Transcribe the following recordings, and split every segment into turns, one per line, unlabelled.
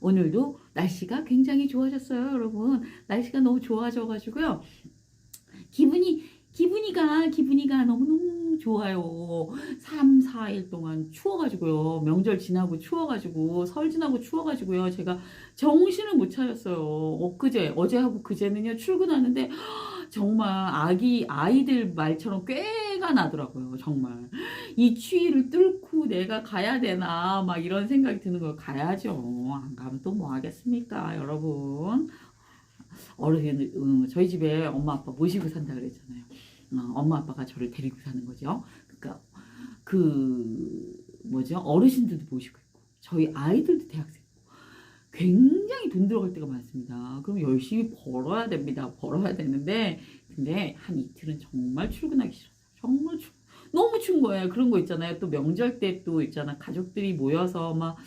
오늘도 날씨가 굉장히 좋아졌어요, 여러분. 날씨가 너무 좋아져가지고요. 기분이가 너무너무 좋아요. 3, 4일 동안 추워가지고요. 명절 지나고 추워가지고, 설 지나고 추워가지고요. 제가 정신을 못 차렸어요. 어제하고 그제는요, 출근하는데, 정말 아이들 말처럼 꾀가 나더라고요. 정말. 이 추위를 뚫고 내가 가야 되나, 막 이런 생각이 드는 거예요. 가야죠. 안 가면 또 뭐 하겠습니까, 여러분. 저희 집에 엄마 아빠 모시고 산다 그랬잖아요. 엄마 아빠가 저를 데리고 사는 거죠. 그러니까 어르신들도 모시고 있고 저희 아이들도 대학생이고 굉장히 돈 들어갈 때가 많습니다. 그럼 열심히 벌어야 됩니다. 벌어야 되는데 근데 한 이틀은 정말 출근하기 싫었어요. 너무 추운 거예요. 그런 거 있잖아요. 또 명절 때 또 있잖아. 가족들이 모여서 막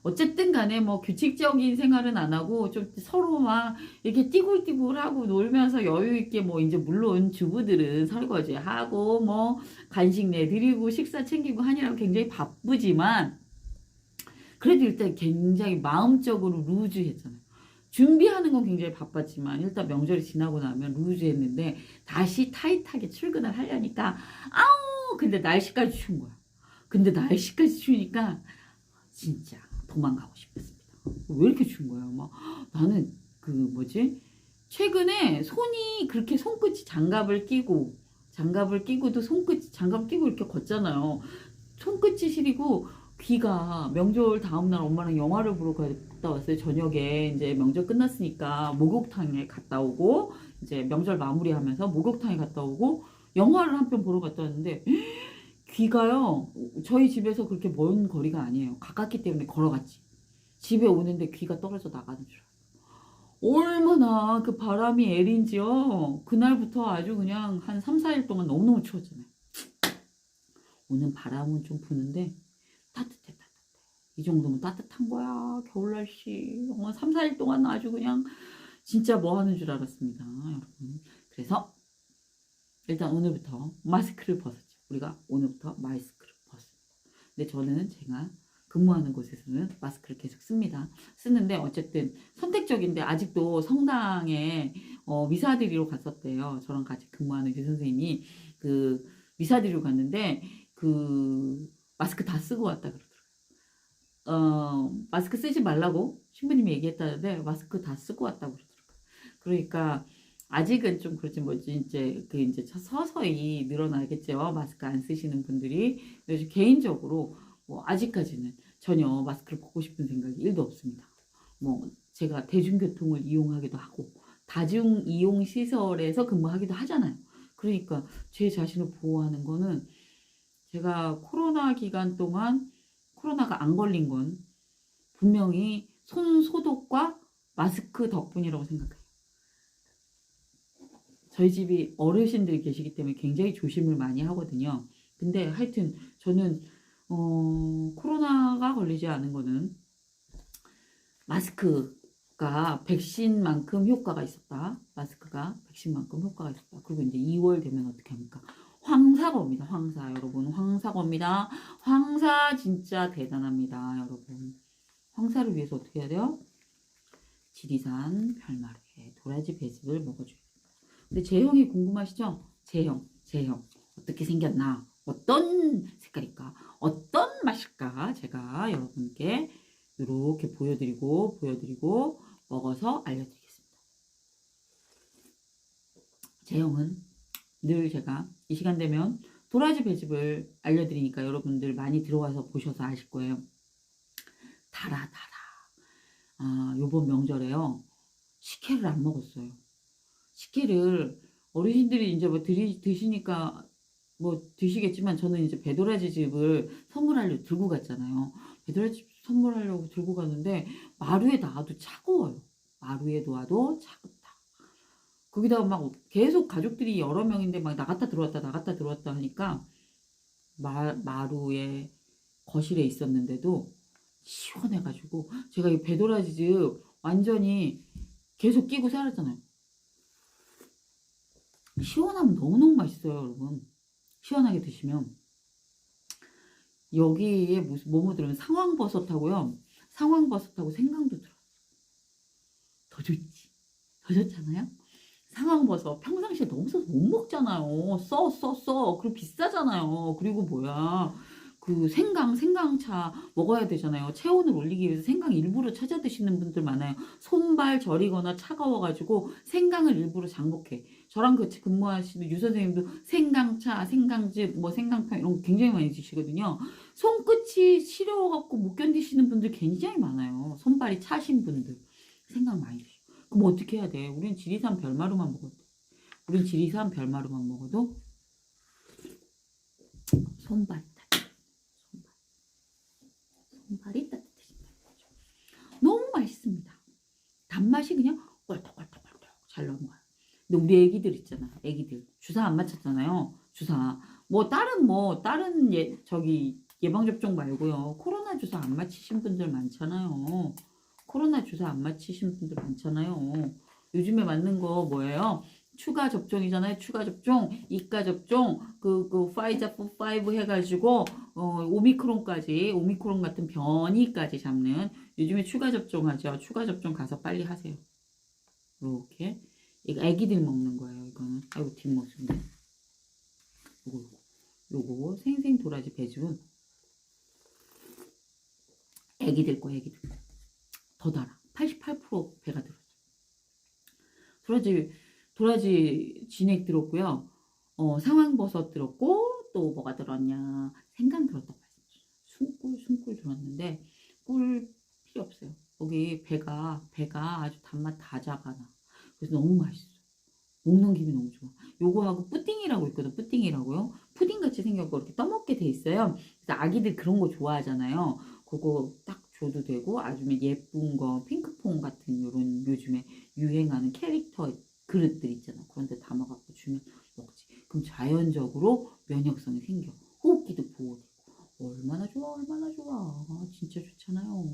어쨌든 간에 뭐 규칙적인 생활은 안 하고 좀 서로 막 이렇게 띠굴띠굴하고 놀면서 여유 있게 뭐 이제 물론 주부들은 설거지 하고 뭐 간식 내드리고 식사 챙기고 하느라고 굉장히 바쁘지만 그래도 일단 굉장히 마음적으로 루즈했잖아요. 준비하는 건 굉장히 바빴지만 일단 명절이 지나고 나면 루즈했는데 다시 타이트하게 출근을 하려니까 아우 근데 날씨까지 추운 거야. 근데 날씨까지 추우니까 진짜 도망가고 싶었습니다. 왜 이렇게 추운 거야? 막 나는 최근에 손이 그렇게 손끝이 장갑을 끼고도 손끝 장갑 끼고 이렇게 걷잖아요. 손끝이 시리고 귀가 명절 다음날 엄마랑 영화를 보러 갔다 왔어요. 저녁에 이제 명절 끝났으니까 목욕탕에 갔다 오고 이제 명절 마무리하면서 목욕탕에 갔다 오고 영화를 한 편 보러 갔다 왔는데 귀가요 저희 집에서 그렇게 먼 거리가 아니에요. 가깝기 때문에 걸어갔지. 집에 오는데 귀가 떨어져 나가는 줄 알아요. 얼마나 그 바람이 애린지요. 그날부터 아주 그냥 한 3, 4일 동안 너무너무 추웠잖아요. 오늘 바람은 좀 부는데 따뜻해. 이 정도면 따뜻한 거야. 겨울 날씨. 3, 4일 동안 아주 그냥 진짜 뭐 하는 줄 알았습니다. 여러분. 그래서 일단 오늘부터 마스크를 벗었죠. 우리가 오늘부터 마스크를 벗습니다. 근데 저는 제가 근무하는 곳에서는 마스크를 계속 쓰는데 어쨌든 선택적인데 아직도 성당에 미사드리러 갔었대요. 저랑 같이 근무하는 그 선생님이 그 미사드리러 갔는데 그 마스크 다 쓰고 왔다 그러더라고요. 마스크 쓰지 말라고 신부님이 얘기했다는데 마스크 다 쓰고 왔다고 그러더라고요. 그러니까 아직은 좀 그렇지 뭐지 이제 서서히 늘어나겠죠. 마스크 안 쓰시는 분들이. 그래서 개인적으로 뭐 아직까지는 전혀 마스크를 벗고 싶은 생각이 1도 없습니다. 뭐 제가 대중교통을 이용하기도 하고 다중 이용 시설에서 근무하기도 하잖아요. 그러니까 제 자신을 보호하는 거는 제가 코로나 기간 동안 코로나가 안 걸린 건 분명히 손 소독과 마스크 덕분이라고 생각해요. 저희 집이 어르신들이 계시기 때문에 굉장히 조심을 많이 하거든요. 근데 하여튼 저는 코로나가 걸리지 않은 거는 마스크가 백신만큼 효과가 있었다. 마스크가 백신만큼 효과가 있었다. 그리고 이제 2월 되면 어떻게 합니까? 황사가 옵니다. 황사 여러분. 황사가 옵니다. 황사 진짜 대단합니다. 여러분. 황사를 위해서 어떻게 해야 돼요? 지리산 별마루에 도라지 배즙을 먹어줘요. 근데 제형이 궁금하시죠? 제형 어떻게 생겼나? 어떤 색깔일까? 어떤 맛일까? 제가 여러분께 이렇게 보여드리고 먹어서 알려드리겠습니다. 제형은 늘 제가 이 시간 되면 도라지 배즙을 알려드리니까 여러분들 많이 들어와서 보셔서 아실 거예요. 달아. 요번 명절에요. 식혜를 안 먹었어요. 식혜를 어르신들이 이제 뭐 드시니까 뭐 드시겠지만 저는 이제 배도라지 즙을 선물하려고 들고 갔잖아요. 배도라지 즙 선물하려고 들고 갔는데 마루에 놔도 차가워요. 마루에 놔도 차갑다. 거기다가 막 계속 가족들이 여러 명인데 막 나갔다 들어왔다 하니까 마루에 거실에 있었는데도 시원해가지고 제가 이 배도라지 즙 완전히 계속 끼고 살았잖아요. 시원하면 너무너무 맛있어요, 여러분. 시원하게 드시면. 여기에 뭐뭐 들으면 상황버섯하고요. 상황버섯하고 생강도 들어요. 더 좋지. 더 좋잖아요. 상황버섯 평상시에 너무 써서 못 먹잖아요. 써. 그리고 비싸잖아요. 그리고 뭐야. 그 생강차 먹어야 되잖아요. 체온을 올리기 위해서 생강 일부러 찾아 드시는 분들 많아요. 손발 저리거나 차가워가지고 생강을 일부러 장복해. 저랑 같이 근무하시는 유 선생님도 생강차, 생강즙, 뭐 생강탕 이런 거 굉장히 많이 드시거든요. 손끝이 시려워갖고 못 견디시는 분들 굉장히 많아요. 손발이 차신 분들. 생강 많이 드시고. 그럼 어떻게 해야 돼? 우린 지리산 별마루만 먹어도 돼. 우린 지리산 별마루만 먹어도 손발이 따뜻해. 손발이 따뜻해진다. 너무 맛있습니다. 단맛이 그냥 꼴떡꼴떡꼴떡 잘 넘어가요. 근데 우리 애기들 있잖아. 애기들 주사 안 맞췄잖아요. 주사 다른 저기 예방접종 말고요. 코로나 주사 안 맞히신 분들 많잖아요. 코로나 주사 안 맞히신 분들 많잖아요. 요즘에 맞는 거 뭐예요? 추가 접종이잖아요. 추가 접종, 이가 접종, 파이자 5 해가지고 오미크론 같은 변이까지 잡는 요즘에 추가 접종하죠. 추가 접종 가서 빨리 하세요. 이렇게 이거 애기들 먹는 거예요. 이거는 아이고 뒷모습인데. 요거 생생 도라지 배즙은 애기들 거 애기들 더 달아. 88% 배가 들었어. 도라지 진액 들었고요. 상황버섯 들었고 또 뭐가 들었냐. 생강 들었다고 했었죠. 숨꿀 들었는데 꿀 필요 없어요. 여기 배가 아주 단맛 다 잡아놔. 그래서 너무 맛있어. 먹는 기분이 너무 좋아. 요거하고 뿌딩이라고 있거든. 뿌딩이라고요. 푸딩같이 생겨서 이렇게 떠먹게 돼 있어요. 그래서 아기들 그런 거 좋아하잖아요. 그거 딱 줘도 되고 아주 예쁜 거 핑크퐁 같은 요런 요즘에 유행하는 캐릭터 그릇들 있잖아. 그런데 담아갖고 주면 먹지. 그럼 자연적으로 면역성이 생겨. 호흡기도 보호되고. 얼마나 좋아. 진짜 좋잖아요.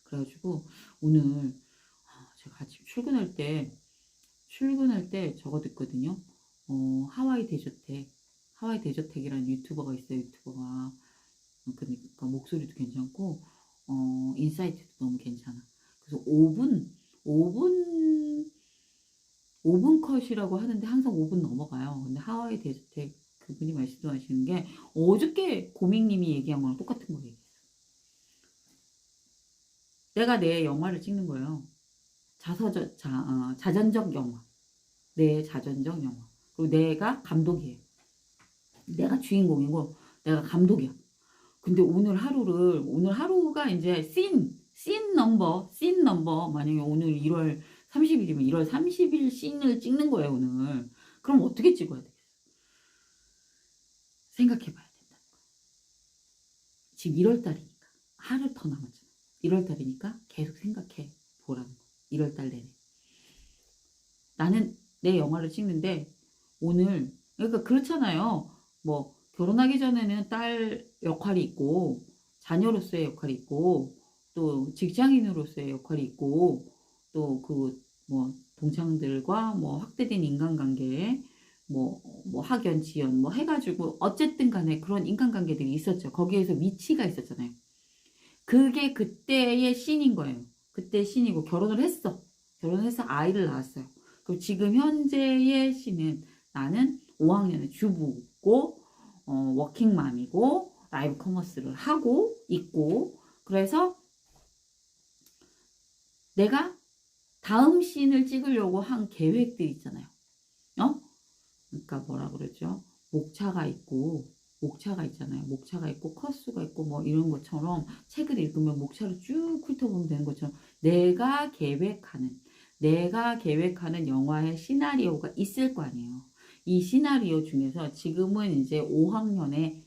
그래가지고 오늘 제가 아침 출근할 때 저거 듣거든요. 하와이 대저택이라는 유튜버가 있어요. 그러니까 목소리도 괜찮고 인사이트도 너무 괜찮아. 그래서 5분 컷이라고 하는데 항상 5분 넘어가요. 근데 하와이 대저택 그분이 말씀하시는 게 어저께 고객님이 얘기한 거랑 똑같은 거예요. 내가 내 영화를 찍는 거예요. 자전적 영화. 내 자전적 영화. 그리고 내가 감독이에요. 내가 주인공이고 내가 감독이야. 근데 오늘 하루가 이제 씬 넘버 만약에 오늘 1월 30일이면 1월 30일 씬을 찍는 거예요. 오늘. 그럼 어떻게 찍어야 되겠어? 생각해 봐야 된다. 지금 1월 달이니까 하루 더 남았잖아. 1월 달이니까 계속 생각해 보라는 거. 1월 달 내내. 나는 내 영화를 찍는데 오늘 그러니까 그렇잖아요. 뭐 결혼하기 전에는 딸 역할이 있고 자녀로서의 역할이 있고 또 직장인으로서의 역할이 있고 또 뭐 동창들과 뭐 확대된 인간관계 뭐 학연 지연 뭐 해가지고 어쨌든 간에 그런 인간관계들이 있었죠. 거기에서 위치가 있었잖아요. 그게 그때의 씬인 거예요. 그때 씬이고 결혼해서 아이를 낳았어요. 그리고 지금 현재의 씬은 나는 5학년의 주부고 워킹맘이고 라이브 커머스를 하고 있고 그래서 내가 다음 씬을 찍으려고 한 계획들 있잖아요. 그러니까 뭐라 그러죠? 목차가 있잖아요. 목차가 있고 컷수가 있고 뭐 이런 것처럼 책을 읽으면 목차를 쭉 훑어보면 되는 것처럼 내가 계획하는 영화의 시나리오가 있을 거 아니에요. 이 시나리오 중에서 지금은 이제 5학년의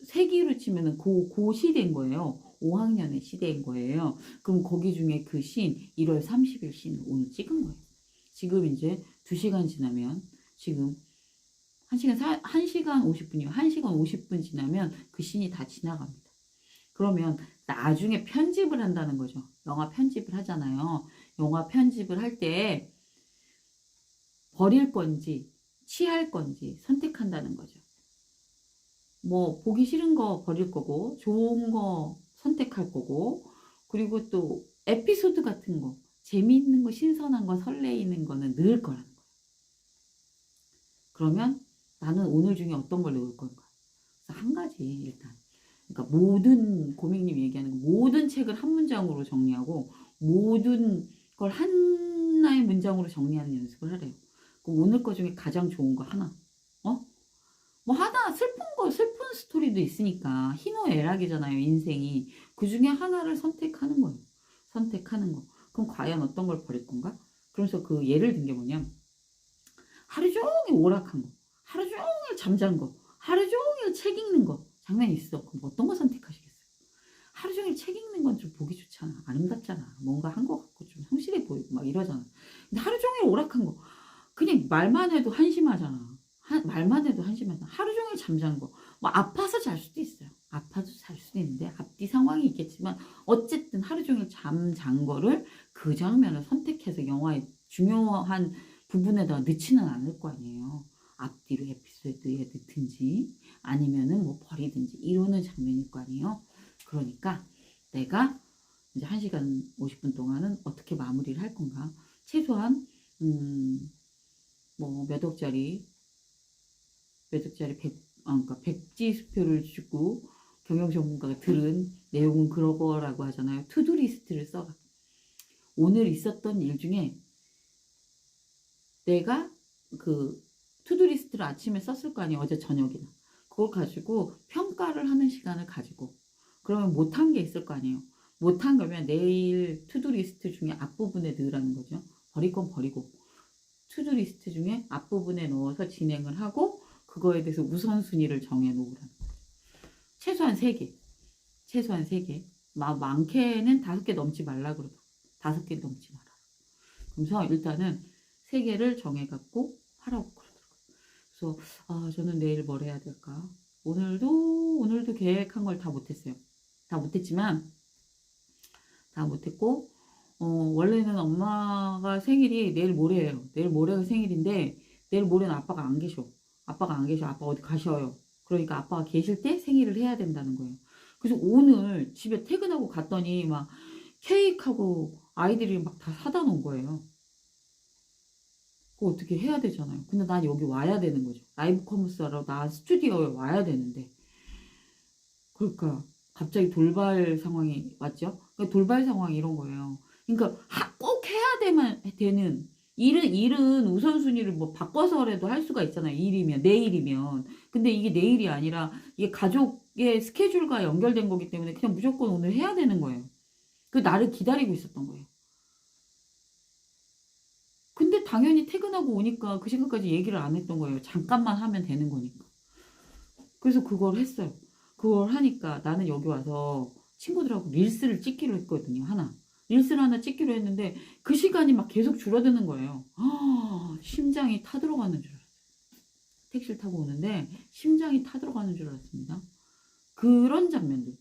세기로 치면은 고 시대인 거예요. 5학년의 시대인 거예요. 그럼 거기 중에 그 씬 1월 30일 씬 오늘 찍은 거예요. 지금 이제 2시간 지나면 지금 1시간 50분이요. 1시간 50분 지나면 그 씬이 다 지나갑니다. 그러면 나중에 편집을 한다는 거죠. 영화 편집을 하잖아요. 영화 편집을 할 때 버릴 건지 취할 건지 선택한다는 거죠. 뭐 보기 싫은 거 버릴 거고 좋은 거 선택할 거고 그리고 또 에피소드 같은 거, 재미있는 거, 신선한 거, 설레이는 거는 넣을 거라는 거야. 그러면 나는 오늘 중에 어떤 걸 넣을 건가? 그래서 한 가지 일단. 그러니까 모든 고객님이 얘기하는 거, 모든 책을 한 문장으로 정리하고 모든 걸 하나의 문장으로 정리하는 연습을 하래요. 그럼 오늘 거 중에 가장 좋은 거 하나. 뭐 하나 슬픈 스토리도 있으니까 희노애락이잖아요, 인생이. 그 중에 하나를 선택하는 거예요. 선택하는 거. 그럼 과연 어떤 걸 버릴 건가? 그래서 그 예를 든 게 뭐냐면 하루 종일 오락한 거, 하루 종일 잠잔 거, 하루 종일 책 읽는 거 장난이 있어. 그럼 어떤 거 선택하시겠어요? 하루 종일 책 읽는 건 좀 보기 좋잖아. 아름답잖아. 뭔가 한 거 같고 좀 성실해 보이고 막 이러잖아. 근데 하루 종일 오락한 거 그냥 말만 해도 한심하잖아. 말만 해도 한심하잖아. 하루 종일 잠자는 거. 뭐 아파서 잘 수도 있어요. 아파도 잘 수도 있는데 앞뒤 상황이 있겠지만 어쨌든 하루 종일 잠잔 거를 그 장면을 선택해서 영화의 중요한 부분에다가 넣지는 않을 거 아니에요. 앞뒤로 에피소드에 넣든지 아니면은 뭐 버리든지 이러는 장면일 거 아니에요. 그러니까 내가 이제 1시간 50분 동안은 어떻게 마무리를 할 건가. 최소한 뭐 몇 억짜리 100, 그러니까 백지수표를 주고 경영 전문가가 들은 내용은 그런 거라고 하잖아요. 투두 리스트를 써가. 오늘 있었던 일 중에 내가 그 투두 리스트를 아침에 썼을 거 아니에요. 어제 저녁이나. 그걸 가지고 평가를 하는 시간을 가지고 그러면 못한 게 있을 거 아니에요. 못한 거면 내일 투두 리스트 중에 앞부분에 넣으라는 거죠. 버릴 건 버리고 투두 리스트 중에 앞부분에 넣어서 진행을 하고 그거에 대해서 우선순위를 정해놓으라는 거죠. 최소한 3개. 최소한 3개. 많게는 5개 넘지 말라 그러고 5개 넘지 마라. 그래서 일단은 3개를 정해갖고 하라고 그러더라고요. 그래서 저는 내일 뭘 해야 될까? 오늘도 계획한 걸 다 못했어요. 다 못했지만 다 못했고 원래는 엄마가 생일이 내일 모레예요. 내일 모레가 생일인데 내일 모레는 아빠가 안 계셔. 아빠 어디 가셔요. 그러니까 아빠가 계실 때 생일을 해야 된다는 거예요. 그래서 오늘 집에 퇴근하고 갔더니 막 케이크하고 아이들이 막 다 사다 놓은 거예요. 그거 어떻게 해야 되잖아요. 근데 난 여기 와야 되는 거죠. 라이브 커머스 하러 나 스튜디오에 와야 되는데. 그러니까 갑자기 돌발 상황이 왔죠. 그러니까 돌발 상황이 이런 거예요. 그러니까 꼭 해야 되는 일은 우선순위를 뭐 바꿔서라도 할 수가 있잖아요. 내일이면. 근데 이게 내일이 아니라 이게 가족의 스케줄과 연결된 거기 때문에 그냥 무조건 오늘 해야 되는 거예요. 그 나를 기다리고 있었던 거예요. 근데 당연히 퇴근하고 오니까 그 시간까지 얘기를 안 했던 거예요. 잠깐만 하면 되는 거니까. 그래서 그걸 했어요. 그걸 하니까 나는 여기 와서 친구들하고 릴스를 찍기로 했거든요. 릴스를 하나 찍기로 했는데 그 시간이 막 계속 줄어드는 거예요. 심장이 타들어가는 줄 알았어요. 택시를 타고 오는데 심장이 타들어가는 줄 알았습니다. 그런 장면들.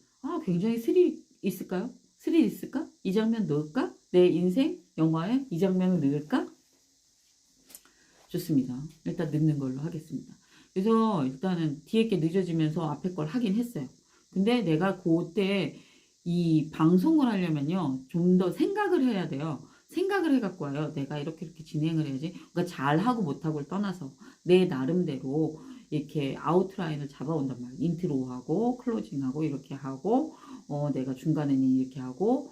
굉장히 스릴 있을까요? 스릴 있을까? 이 장면 넣을까? 내 인생 영화에 이 장면을 넣을까? 좋습니다. 일단 넣는 걸로 하겠습니다. 그래서 일단은 뒤에 게 늦어지면서 앞에 걸 하긴 했어요. 근데 내가 그때 이 방송을 하려면요. 좀 더 생각을 해야 돼요. 생각을 해갖고 와요. 내가 이렇게 진행을 해야지. 그러니까 잘하고 못하고를 떠나서 내 나름대로 이렇게 아웃라인을 잡아온단 말이에요. 인트로하고 클로징하고 이렇게 하고 내가 중간에는 이렇게 하고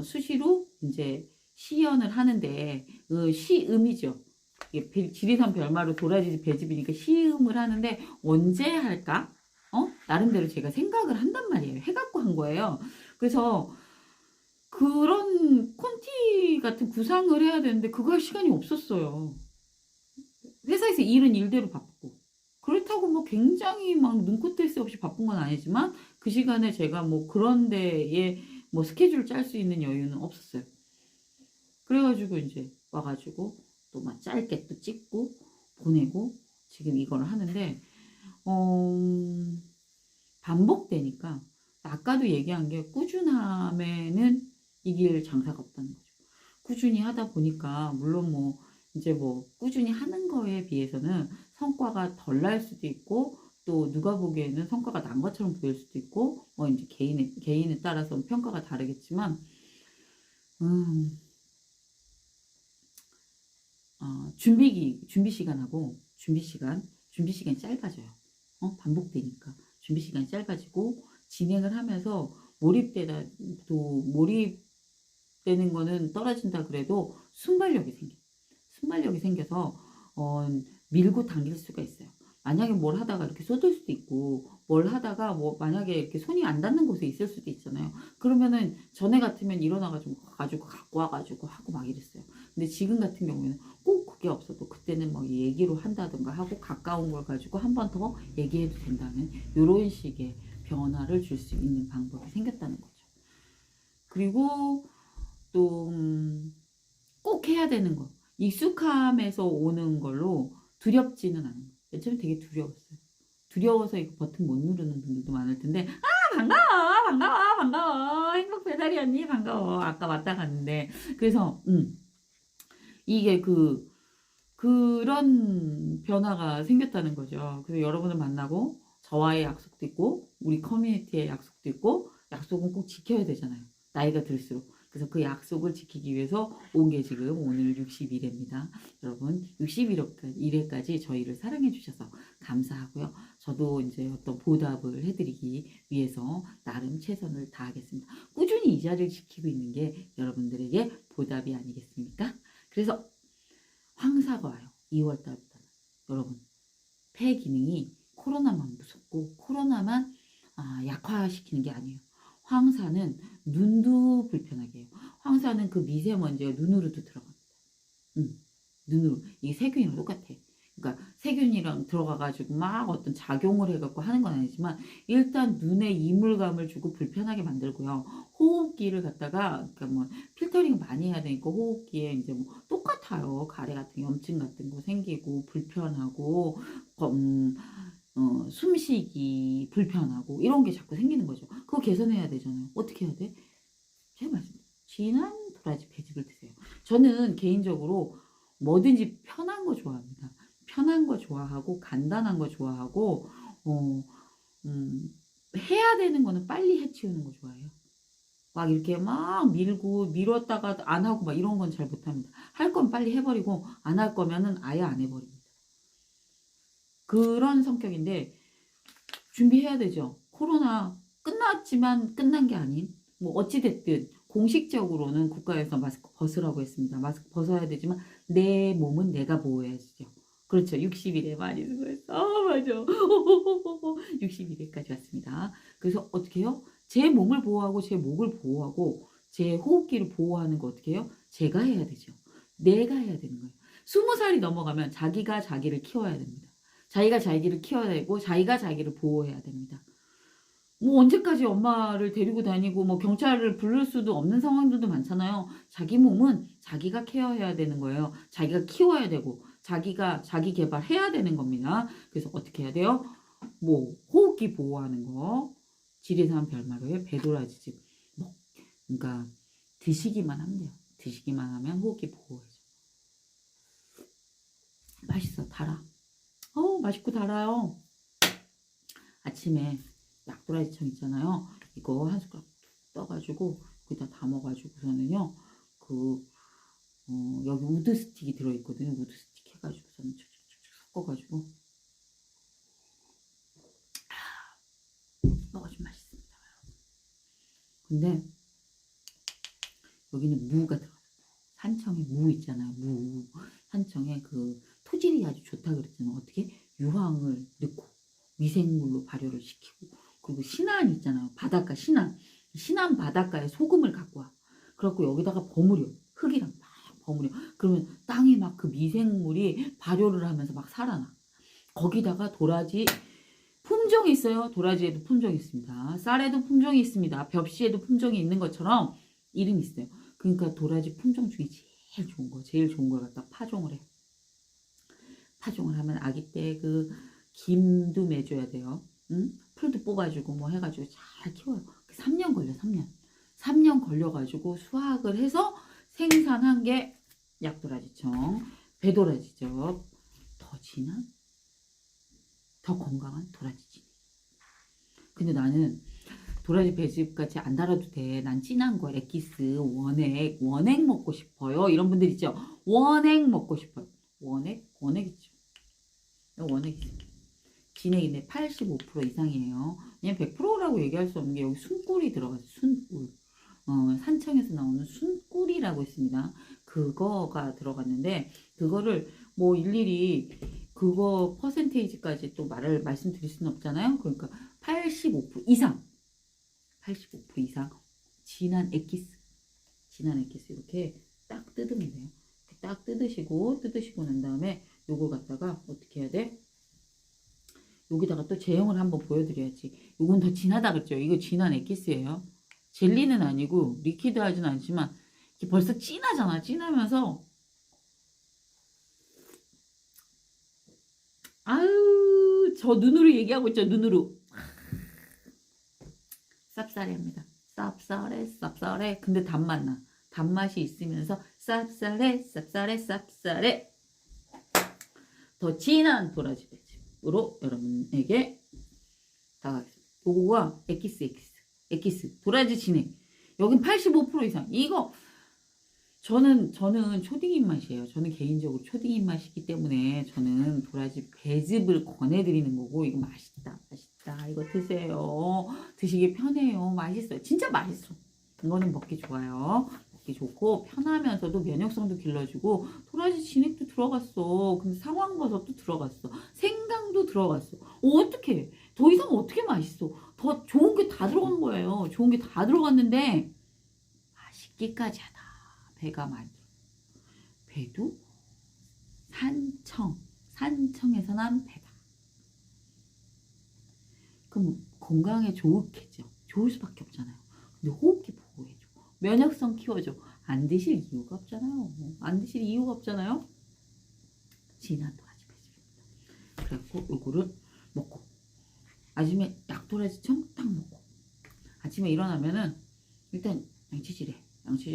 수시로 이제 시연을 하는데 그 시음이죠. 지리산 별마루 도라지 배집이니까 시음을 하는데 언제 할까? 나름대로 제가 생각을 한단 말이에요. 해갖고 한 거예요. 그래서 그런 콘티 같은 구상을 해야 되는데 그거 할 시간이 없었어요. 회사에서 일은 일대로 바쁘고 그렇다고 뭐 굉장히 막 눈코 뜰 새 없이 바쁜 건 아니지만 그 시간에 제가 뭐 그런 데에 뭐 스케줄 짤 수 있는 여유는 없었어요. 그래가지고 이제 와가지고 또 막 짧게 또 찍고 보내고 지금 이걸 하는데 반복되니까 아까도 얘기한 게 꾸준함에는 이길 장사가 없다는 거죠. 꾸준히 하다 보니까 물론 뭐 이제 뭐 꾸준히 하는 거에 비해서는 성과가 덜 날 수도 있고 또 누가 보기에는 성과가 난 것처럼 보일 수도 있고, 뭐 이제 개인에 따라서 평가가 다르겠지만, 준비 시간하고 준비 시간이 짧아져요. 반복되니까 준비 시간이 짧아지고, 진행을 하면서 몰입되는 거는 떨어진다 그래도 순발력이 생겨서 밀고 당길 수가 있어요. 만약에 뭘 하다가 이렇게 쏟을 수도 있고, 뭘 하다가 뭐 만약에 이렇게 손이 안 닿는 곳에 있을 수도 있잖아요. 그러면은 전에 같으면 일어나가지고 갖고 와가지고 하고 막 이랬어요. 근데 지금 같은 경우에는 꼭 그게 없어도 그때는 뭐 얘기로 한다든가 하고, 가까운 걸 가지고 한 번 더 얘기해도 된다는 이런 식의 변화를 줄 수 있는 방법이 생겼다는 거죠. 그리고 또 꼭 해야 되는 거, 익숙함에서 오는 걸로 두렵지는 않은 거. 맨 처음에 되게 두려웠어요. 두려워서 이거 버튼 못 누르는 분들도 많을 텐데, 반가워 행복 배달이 언니 반가워. 아까 왔다 갔는데, 그래서 이게 그런 변화가 생겼다는 거죠. 그래서 여러분을 만나고 저와의 약속도 있고, 우리 커뮤니티의 약속도 있고, 약속은 꼭 지켜야 되잖아요. 나이가 들수록. 그래서 그 약속을 지키기 위해서 온 게 지금 오늘 61회입니다. 여러분 61회까지 저희를 사랑해 주셔서 감사하고요. 저도 이제 어떤 보답을 해드리기 위해서 나름 최선을 다하겠습니다. 꾸준히 이 자리를 지키고 있는 게 여러분들에게 보답이 아니겠습니까? 그래서 황사가 와요. 2월달부터. 여러분, 폐 기능이 코로나만 무섭고 코로나만 약화시키는 게 아니에요. 황사는 눈도 불편하게 해요. 황사는 그 미세먼지가 눈으로도 들어갑니다. 눈으로. 이게 세균이랑 똑같아. 그러니까 세균이랑 들어가가지고 막 어떤 작용을 해갖고 하는 건 아니지만, 일단 눈에 이물감을 주고 불편하게 만들고요. 호흡기를 갖다가, 그러니까 뭐 필터링 많이 해야 되니까 호흡기에 이제 뭐 똑같아요. 가래 같은 염증 같은 거 생기고 불편하고, 숨쉬기 불편하고 이런 게 자꾸 생기는 거죠. 그거 개선해야 되잖아요. 어떻게 해야 돼? 제가 말씀드려요. 진한 도라지 배즙을 드세요. 저는 개인적으로 뭐든지 편한 거 좋아합니다. 편한 거 좋아하고 간단한 거 좋아하고, 해야 되는 거는 빨리 해치우는 거 좋아해요. 막 이렇게 막 미뤘다가 안 하고 막 이런 건 잘 못합니다. 할 건 빨리 해버리고, 안 할 거면은 아예 안 해버립니다. 그런 성격인데 준비해야 되죠. 코로나 끝났지만 끝난 게 아닌, 뭐 어찌됐든 공식적으로는 국가에서 마스크 벗으라고 했습니다. 마스크 벗어야 되지만 내 몸은 내가 보호해야죠. 그렇죠. 60일에 많이 수고했어. 맞아. 61일까지 왔습니다. 그래서 어떻게 해요? 제 몸을 보호하고 제 목을 보호하고 제 호흡기를 보호하는 거 어떻게 해요? 제가 해야 되죠. 내가 해야 되는 거예요. 20살이 넘어가면 자기가 자기를 키워야 됩니다. 자기가 자기를 키워야 되고 자기가 자기를 보호해야 됩니다. 뭐 언제까지 엄마를 데리고 다니고 뭐 경찰을 부를 수도 없는 상황들도 많잖아요. 자기 몸은 자기가 케어해야 되는 거예요. 자기가 키워야 되고 자기가 자기 개발해야 되는 겁니다. 그래서 어떻게 해야 돼요? 뭐 호흡기 보호하는 거, 지리산 별마루의 배도라지즙, 뭐 그러니까 드시기만 하면 돼요. 드시기만 하면 호흡기 보호해줘. 맛있어. 달아. 맛있고 달아요. 아침에 약도라지청 있잖아요. 이거 한 숟가락 떠가지고 거기다 담아가지고서는요. 여기 우드 스틱이 들어있거든요. 우드 스틱 해가지고서는 촉촉촉 섞어가지고 먹어주면 맛있습니다. 근데 여기는 무가 들어가요. 산청에 무 있잖아요. 무. 산청에 그 토질이 아주 좋다 그랬잖아요. 어떻게? 유황을 넣고 미생물로 발효를 시키고, 그리고 신안 있잖아요. 바닷가 신안 바닷가에 소금을 갖고 와. 그래갖고 여기다가 버무려. 흙이랑 막 버무려. 그러면 땅에 막 그 미생물이 발효를 하면서 막 살아나. 거기다가 도라지 품종이 있어요. 도라지에도 품종이 있습니다. 쌀에도 품종이 있습니다. 벽시에도 품종이 있는 것처럼 이름이 있어요. 그러니까 도라지 품종 중에 제일 좋은 걸 갖다 파종을 해. 파종을 하면 아기 때 그 김도 매줘야 돼요. 풀도 뽑아주고 뭐 해가지고 잘 키워요. 3년 걸려. 3년 걸려가지고 수확을 해서 생산한 게 약도라지청, 배도라지죠. 더 진한 더 건강한 도라지 진액. 근데 나는 도라지 배즙같이 안 달아도 돼. 난 진한 거 엑기스 원액 먹고 싶어요. 이런 분들 있죠. 원액 먹고 싶어요. 원액 있죠. 원액 있어요. 진액인데 85% 이상이에요. 그냥 100%라고 얘기할 수 없는 게 여기 순꿀이 들어가서 순꿀. 산청에서 나오는 순꿀이라고 있습니다. 그거가 들어갔는데 그거를 뭐 일일이 그거 퍼센테이지까지 또 말씀드릴 수는 없잖아요. 그러니까 85% 이상 85% 이상 진한 엑기스 이렇게 딱 뜯으면 돼요. 이렇게 딱 뜯으시고 난 다음에 요걸 갖다가 어떻게 해야 돼? 여기다가 또 제형을 한번 보여드려야지. 요건 더 진하다 그랬죠. 이거 진한 엑기스예요. 젤리는 아니고 리퀴드하진 않지만 이게 벌써 진하잖아. 진하면서 아유 저 눈으로 얘기하고 있죠. 눈으로 쌉싸래합니다. 쌉싸래 근데 단맛 나. 단맛이 있으면서 쌉싸래 더 진한 도라지 배즙으로 여러분에게 다가가겠습니다. 요거가 엑기스 도라지 진액. 여긴 85% 이상. 이거 저는 초딩 입맛이에요. 저는 개인적으로 초딩 입맛이기 때문에 저는 도라지 배즙을 권해드리는 거고, 이거 맛있다. 이거 드세요. 드시기 편해요. 맛있어요. 진짜 맛있어. 이거는 먹기 좋아요. 먹기 좋고 편하면서도 면역성도 길러주고, 도라지 진액도 들어갔어. 근데 상황버섯도 들어갔어. 생강도 들어갔어. 어떡해. 더 이상 어떻게 맛있어. 더 좋은 게 다 들어간 거예요. 좋은 게 다 들어갔는데 맛있기까지 하다. 배가 많이 들어. 배도 산청에서 난 배다. 그럼 건강에 좋겠죠. 좋을 수밖에 없잖아요. 근데 호흡기 보호해줘. 면역성 키워줘. 안 드실 이유가 없잖아요. 진한 도라지 배즙입니다. 그래갖고 요거를 먹고 아침에 약도라지청 딱 먹고 아침에 일어나면은 일단 양치질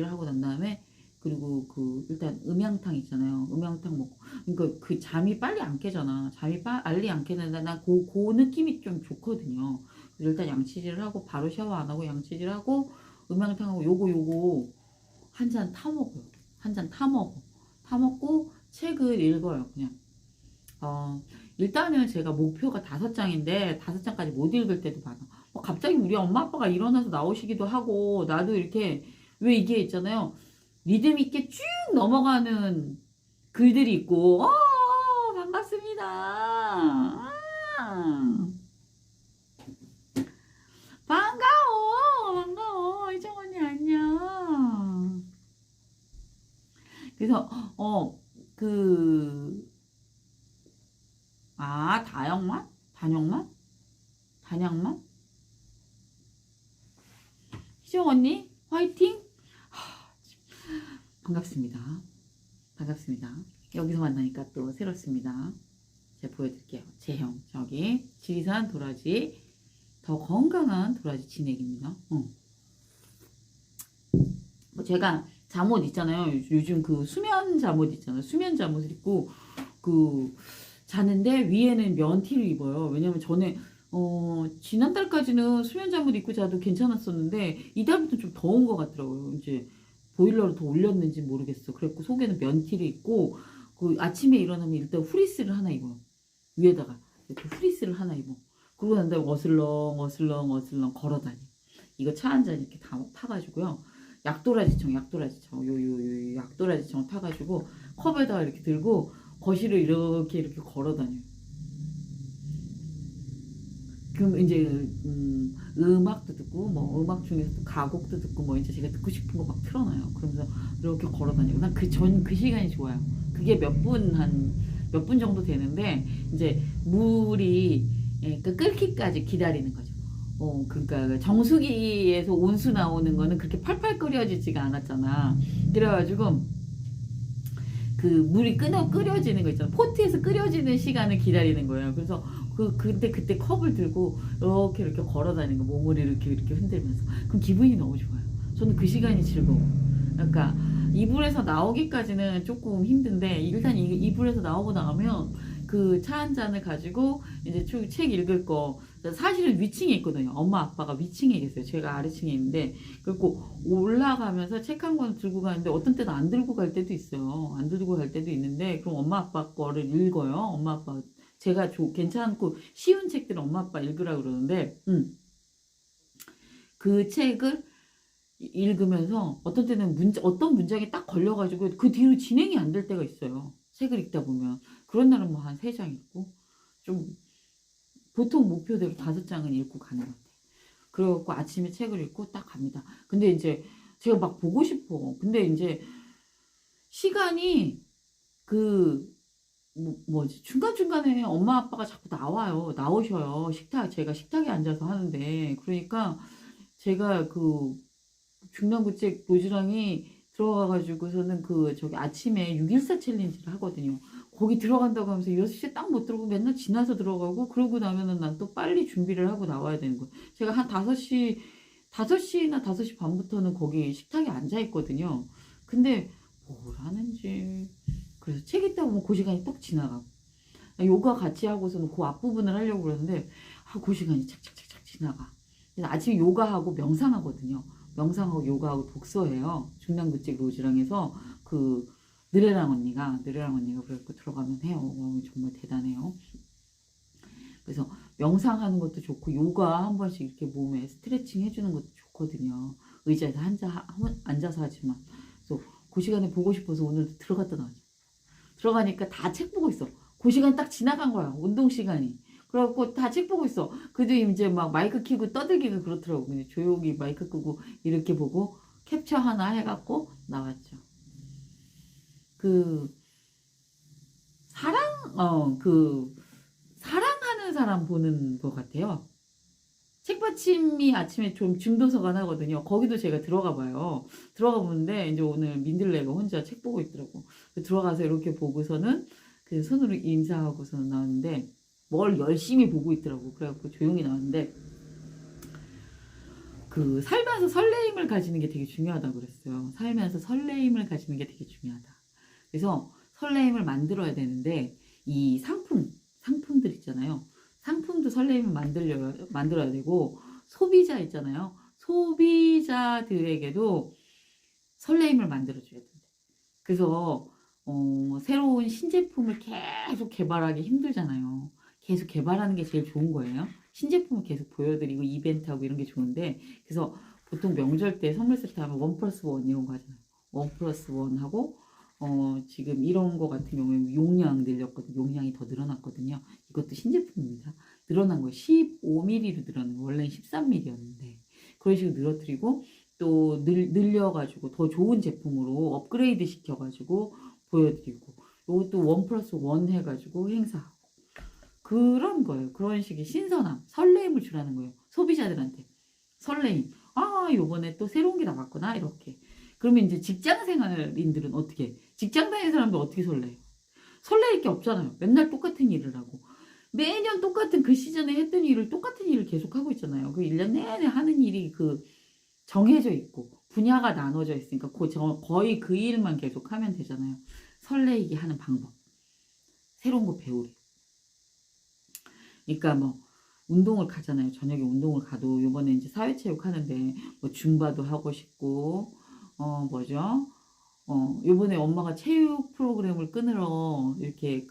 하고 난 다음에 그리고 일단 음양탕 있잖아요. 음양탕 먹고. 그러니까 그 잠이 빨리 안 깨잖아. 잠이 빨리 안 깨는데 난 그 느낌이 좀 좋거든요. 그래서 일단 양치질을 하고 바로 샤워 안 하고 양치질하고 음양탕하고 요거 한 잔 타 먹어요. 타 먹고 책을 읽어요. 그냥. 일단은 제가 목표가 5장인데 5장까지 못 읽을 때도 많아. 갑자기 우리 엄마 아빠가 일어나서 나오시기도 하고 나도 이렇게 왜 이게 있잖아요. 리듬 있게 쭉 넘어가는 글들이 있고, 반갑습니다. 반가워. 이정 언니 안녕. 그래서 단양맛? 희정 언니 화이팅. 반갑습니다. 여기서 만나니까 또 새롭습니다. 제가 보여드릴게요. 제형 저기 지리산 도라지 더 건강한 도라지 진액입니다. 제가 잠옷 있잖아요. 요즘 그 수면 잠옷 있잖아요. 수면 잠옷을 입고 자는데 위에는 면티를 입어요. 왜냐면 전에 지난달까지는 수면 잠옷 입고 자도 괜찮았었는데 이달부터 좀 더운 것 같더라고요. 이제 보일러를 더 올렸는지 모르겠어. 그래갖고 속에는 면티를 입고 아침에 일어나면 일단 후리스를 하나 입어요. 위에다가 이렇게 후리스를 하나 입어. 그러고 난 다음에 어슬렁 걸어다녀. 이거 차 한 잔 이렇게 타가지고요. 약도라지청 타가지고 컵에다가 이렇게 들고 거실을 이렇게 걸어다녀요. 그럼 이제 음악도 듣고 뭐 음악 중에서도 가곡도 듣고 뭐 이제 제가 듣고 싶은 거 막 틀어놔요. 그러면서 이렇게 걸어다니고 난 그 시간이 좋아요. 그게 몇 분 정도 되는데 이제 물이 끓기까지 기다리는 거죠. 그러니까 정수기에서 온수 나오는 거는 그렇게 팔팔 끓여지지가 않았잖아. 그래가지고 그 물이 끓여지는 거 있잖아. 포트에서 끓여지는 시간을 기다리는 거예요. 그래서 그때 컵을 들고 이렇게 걸어다니는 거, 몸을 이렇게 흔들면서. 그럼 기분이 너무 좋아요. 저는 그 시간이 즐거워. 그러니까 이불에서 나오기까지는 조금 힘든데 일단 이불에서 나오고 나가면 그 차 한 잔을 가지고 이제 책 읽을 거. 사실은 위층에 있거든요. 엄마 아빠가 위층에 계세요. 제가 아래층에 있는데, 그리고 올라가면서 책 한 권 들고 가는데 어떤 때는 안 들고 갈 때도 있어요. 안 들고 갈 때도 있는데, 그럼 엄마 아빠 거를 읽어요. 엄마 아빠 제가 괜찮고 쉬운 책들은 엄마 아빠 읽으라 그러는데, 그 책을 읽으면서 어떤 때는 어떤 문장이 딱 걸려가지고 그 뒤로 진행이 안 될 때가 있어요. 책을 읽다 보면. 그런 날은 뭐 한 3장 읽고, 좀, 보통 목표대로 5장은 읽고 가는 것 같아요. 그래갖고 아침에 책을 읽고 딱 갑니다. 근데 이제 제가 막 보고 싶어. 근데 이제 시간이 뭐지? 중간중간에 엄마 아빠가 자꾸 나오셔요. 제가 식탁에 앉아서 하는데. 그러니까 제가 중랑구책 노지랑이 들어가가지고서는 저기 아침에 614 챌린지를 하거든요. 거기 들어간다고 하면서 6시에 딱 못 들어오고 맨날 지나서 들어가고, 그러고 나면은 난 또 빨리 준비를 하고 나와야 되는 거예요. 제가 한 5시나 5시 반부터는 거기 식탁에 앉아 있거든요. 근데 뭘 하는지. 그래서 책 읽다 보면 그 시간이 뚝 지나가고. 요가 같이 하고서는 그 앞부분을 하려고 그러는데, 그 시간이 착착착착 지나가. 그래서 아침에 요가하고 명상하거든요. 명상하고 요가하고 독서해요. 중랑구책 로즈랑에서 느레랑 언니가 그래갖고 들어가면 해요. 정말 대단해요. 그래서 명상하는 것도 좋고, 요가 한 번씩 이렇게 몸에 스트레칭 해주는 것도 좋거든요. 의자에서 앉아서 하지만. 그래서 그 시간에 보고 싶어서 오늘 들어갔다 나왔죠. 들어가니까 다 책 보고 있어. 그 시간 딱 지나간 거야. 운동 시간이. 그래갖고 다 책 보고 있어. 그래도 이제 막 마이크 켜고 떠들기가 그렇더라고. 그냥 조용히 마이크 끄고 이렇게 보고 캡처 하나 해갖고 나왔죠. 사랑하는 사람 보는 것 같아요. 책받침이 아침에 좀 중도서관 하거든요. 거기도 제가 들어가 봐요. 들어가 보는데 이제 오늘 민들레가 혼자 책 보고 있더라고. 들어가서 이렇게 보고서는 그 손으로 인사하고서는 나왔는데, 뭘 열심히 보고 있더라고. 그래갖고 조용히 나왔는데, 살면서 설레임을 가지는 게 되게 중요하다고 그랬어요. 살면서 설레임을 가지는 게 되게 중요하다. 그래서 설레임을 만들어야 되는데, 이 상품들 있잖아요. 상품도 설레임을 만들어야 되고, 소비자 있잖아요. 소비자들에게도 설레임을 만들어줘야 된다. 그래서 새로운 신제품을 계속 개발하기 힘들잖아요. 계속 개발하는 게 제일 좋은 거예요. 신제품을 계속 보여드리고 이벤트하고 이런 게 좋은데, 그래서 보통 명절 때 선물 세트 하면 1+1 이런 거 하잖아요. 1+1 하고, 지금 이런 거 같은 경우에 용량 늘렸거든요. 용량이 더 늘어났거든요. 이것도 신제품입니다. 늘어난 거 15mm로 늘어난 거, 원래는 13mm였는데 그런 식으로 늘어뜨리고, 또 늘려가지고 더 좋은 제품으로 업그레이드 시켜가지고 보여드리고, 이것도 1+1 해가지고 행사하고, 그런 거예요. 그런 식의 신선함, 설레임을 주라는 거예요. 소비자들한테 설레임. 요번에 또 새로운 게 나왔구나, 이렇게. 그러면 이제 직장 생활인들은 직장 다니는 사람들 어떻게 설레요? 설레일 게 없잖아요. 맨날 똑같은 일을 하고, 매년 똑같은 그 시즌에 했던 일을 똑같은 일을 계속 하고 있잖아요. 1년 내내 하는 일이 정해져 있고 분야가 나눠져 있으니까 거의 그 일만 계속 하면 되잖아요. 설레이게 하는 방법, 새로운 거 배우기. 그러니까 뭐 운동을 가잖아요. 저녁에 운동을 가도, 요번에 이제 사회체육 하는데 뭐 줌바도 하고 싶고, 요번에 엄마가 체육 프로그램을 끊으러 이렇게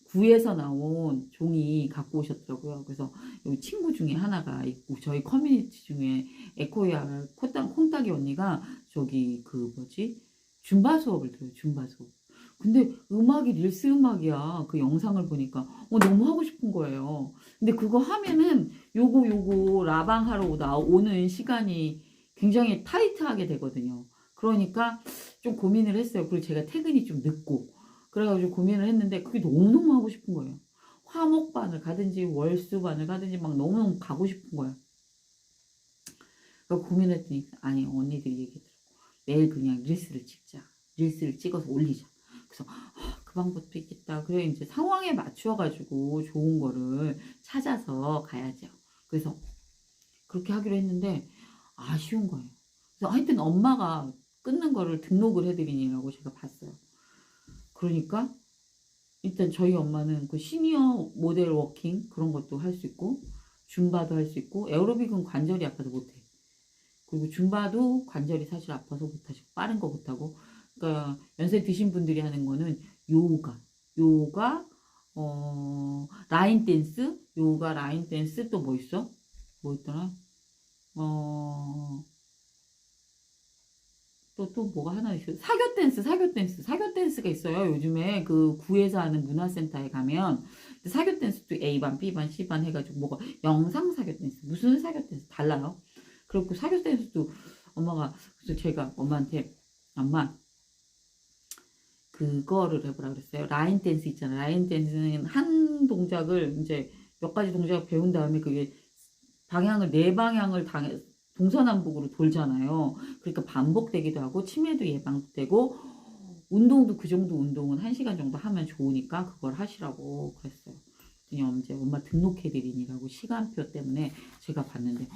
구에서 나온 종이 갖고 오셨더라고요. 그래서 여기 친구 중에 하나가 있고, 저희 커뮤니티 중에 에코야 콩딱이 언니가 줌바 수업을 들어요. 줌바 수업. 근데 음악이 릴스 음악이야. 그 영상을 보니까 너무 하고 싶은 거예요. 근데 그거 하면은 요거 라방 하러 오는 시간이 굉장히 타이트하게 되거든요. 그러니까 좀 고민을 했어요. 그리고 제가 퇴근이 좀 늦고, 그래가지고 고민을 했는데 그게 너무너무 하고 싶은 거예요. 화목반을 가든지 월수반을 가든지 막 너무너무 가고 싶은 거예요. 그래서 고민했더니, 아니, 언니들이 얘기하더라고. 매일 그냥 릴스를 찍어서 올리자. 그래서 그 방법도 있겠다. 그래, 이제 상황에 맞춰가지고 좋은 거를 찾아서 가야죠. 그래서 그렇게 하기로 했는데 아쉬운 거예요. 그래서 하여튼 엄마가 끊는 거를 등록을 해드리니라고 제가 봤어요. 그러니까 일단 저희 엄마는 그 시니어 모델 워킹 그런 것도 할 수 있고, 줌바도 할 수 있고, 에어로빅은 관절이 아파서 못해. 그리고 줌바도 관절이 사실 아파서 못하시고, 빠른 거 못하고. 그러니까 연세 드신 분들이 하는 거는 요가, 요가, 라인 댄스, 요가, 라인 댄스 또 뭐 있어? 뭐 있더라? 어, 또 뭐가 하나 있어요. 사교 댄스, 사교 댄스, 사교 댄스가 있어요. 요즘에 그 구에서 하는 문화센터에 가면 사교 댄스도 A반, B반, C반 해가지고 뭐가 영상 사교 댄스, 무슨 사교 댄스 달라요. 그리고 사교 댄스도 엄마가 그래서 제가 엄마한테 엄마 그거를 해보라 그랬어요. 라인 댄스 있잖아요. 라인 댄스는 한 동작을 이제 몇 가지 동작을 배운 다음에 그게 방향을 네 방향을 동서남북으로 돌잖아요. 그러니까 반복되기도 하고 치매도 예방되고 운동도 그 정도 운동은 1시간 정도 하면 좋으니까 그걸 하시라고 그랬어요. 그냥 이제 엄마 등록해드리니라고 시간표 때문에 제가 봤는데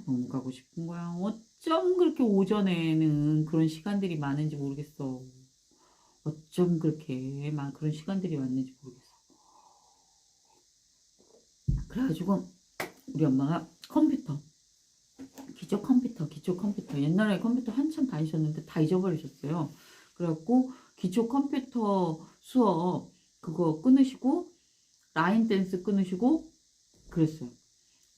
너무 가고 싶은 거야. 어쩜 그렇게 오전에는 그런 시간들이 많은지 모르겠어. 어쩜 그렇게 막 그런 시간들이 왔는지 모르겠어. 그래가지고 우리 엄마가 기초 컴퓨터. 옛날에 컴퓨터 한참 다니셨는데 다 잊어버리셨어요. 그래갖고 기초 컴퓨터 수업 그거 끊으시고 라인 댄스 끊으시고 그랬어요.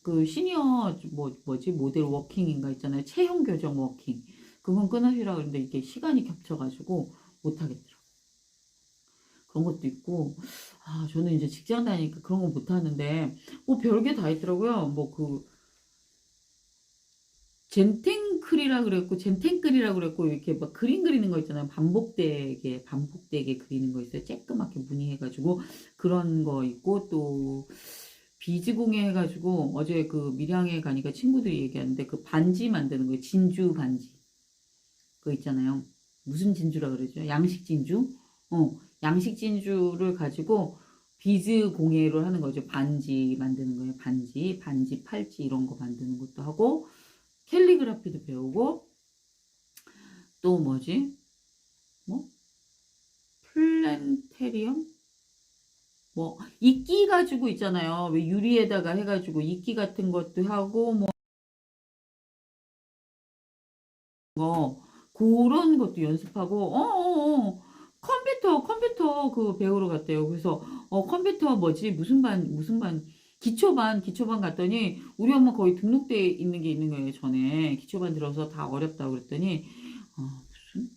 그 시니어 뭐지 모델 워킹인가 있잖아요. 체형 교정 워킹. 그건 끊으시라 그랬는데 이게 시간이 겹쳐가지고 못하겠더라고요. 그런 것도 있고, 저는 이제 직장 다니니까 그런 거 못하는데, 뭐 별게 다 있더라고요. 뭐 젠탱클이라 그랬고, 젠탱글이라 그랬고, 이렇게 막 그림 그리는 거 있잖아요. 반복되게 그리는 거 있어요. 쬐끄맣게 무늬해가지고, 그런 거 있고, 또, 비즈공예 해가지고, 어제 그 밀양에 가니까 친구들이 얘기하는데, 그 반지 만드는 거예요. 진주 반지. 그거 있잖아요. 무슨 진주라 그러죠? 양식 진주? 양식 진주를 가지고 비즈 공예를 하는 거죠. 반지 만드는 거예요. 반지, 팔찌 이런 거 만드는 것도 하고 캘리그라피도 배우고 또 뭐지? 뭐? 플랜테리엄? 뭐 이끼 가지고 있잖아요. 왜 유리에다가 해가지고 이끼 같은 것도 하고 뭐 그런 것도 연습하고 컴퓨터 그 배우러 갔대요. 그래서 컴퓨터 뭐지 무슨 반 기초반 갔더니 우리 엄마 거의 등록돼 있는 게 있는 거예요. 전에 기초반 들어서 다 어렵다고 그랬더니 무슨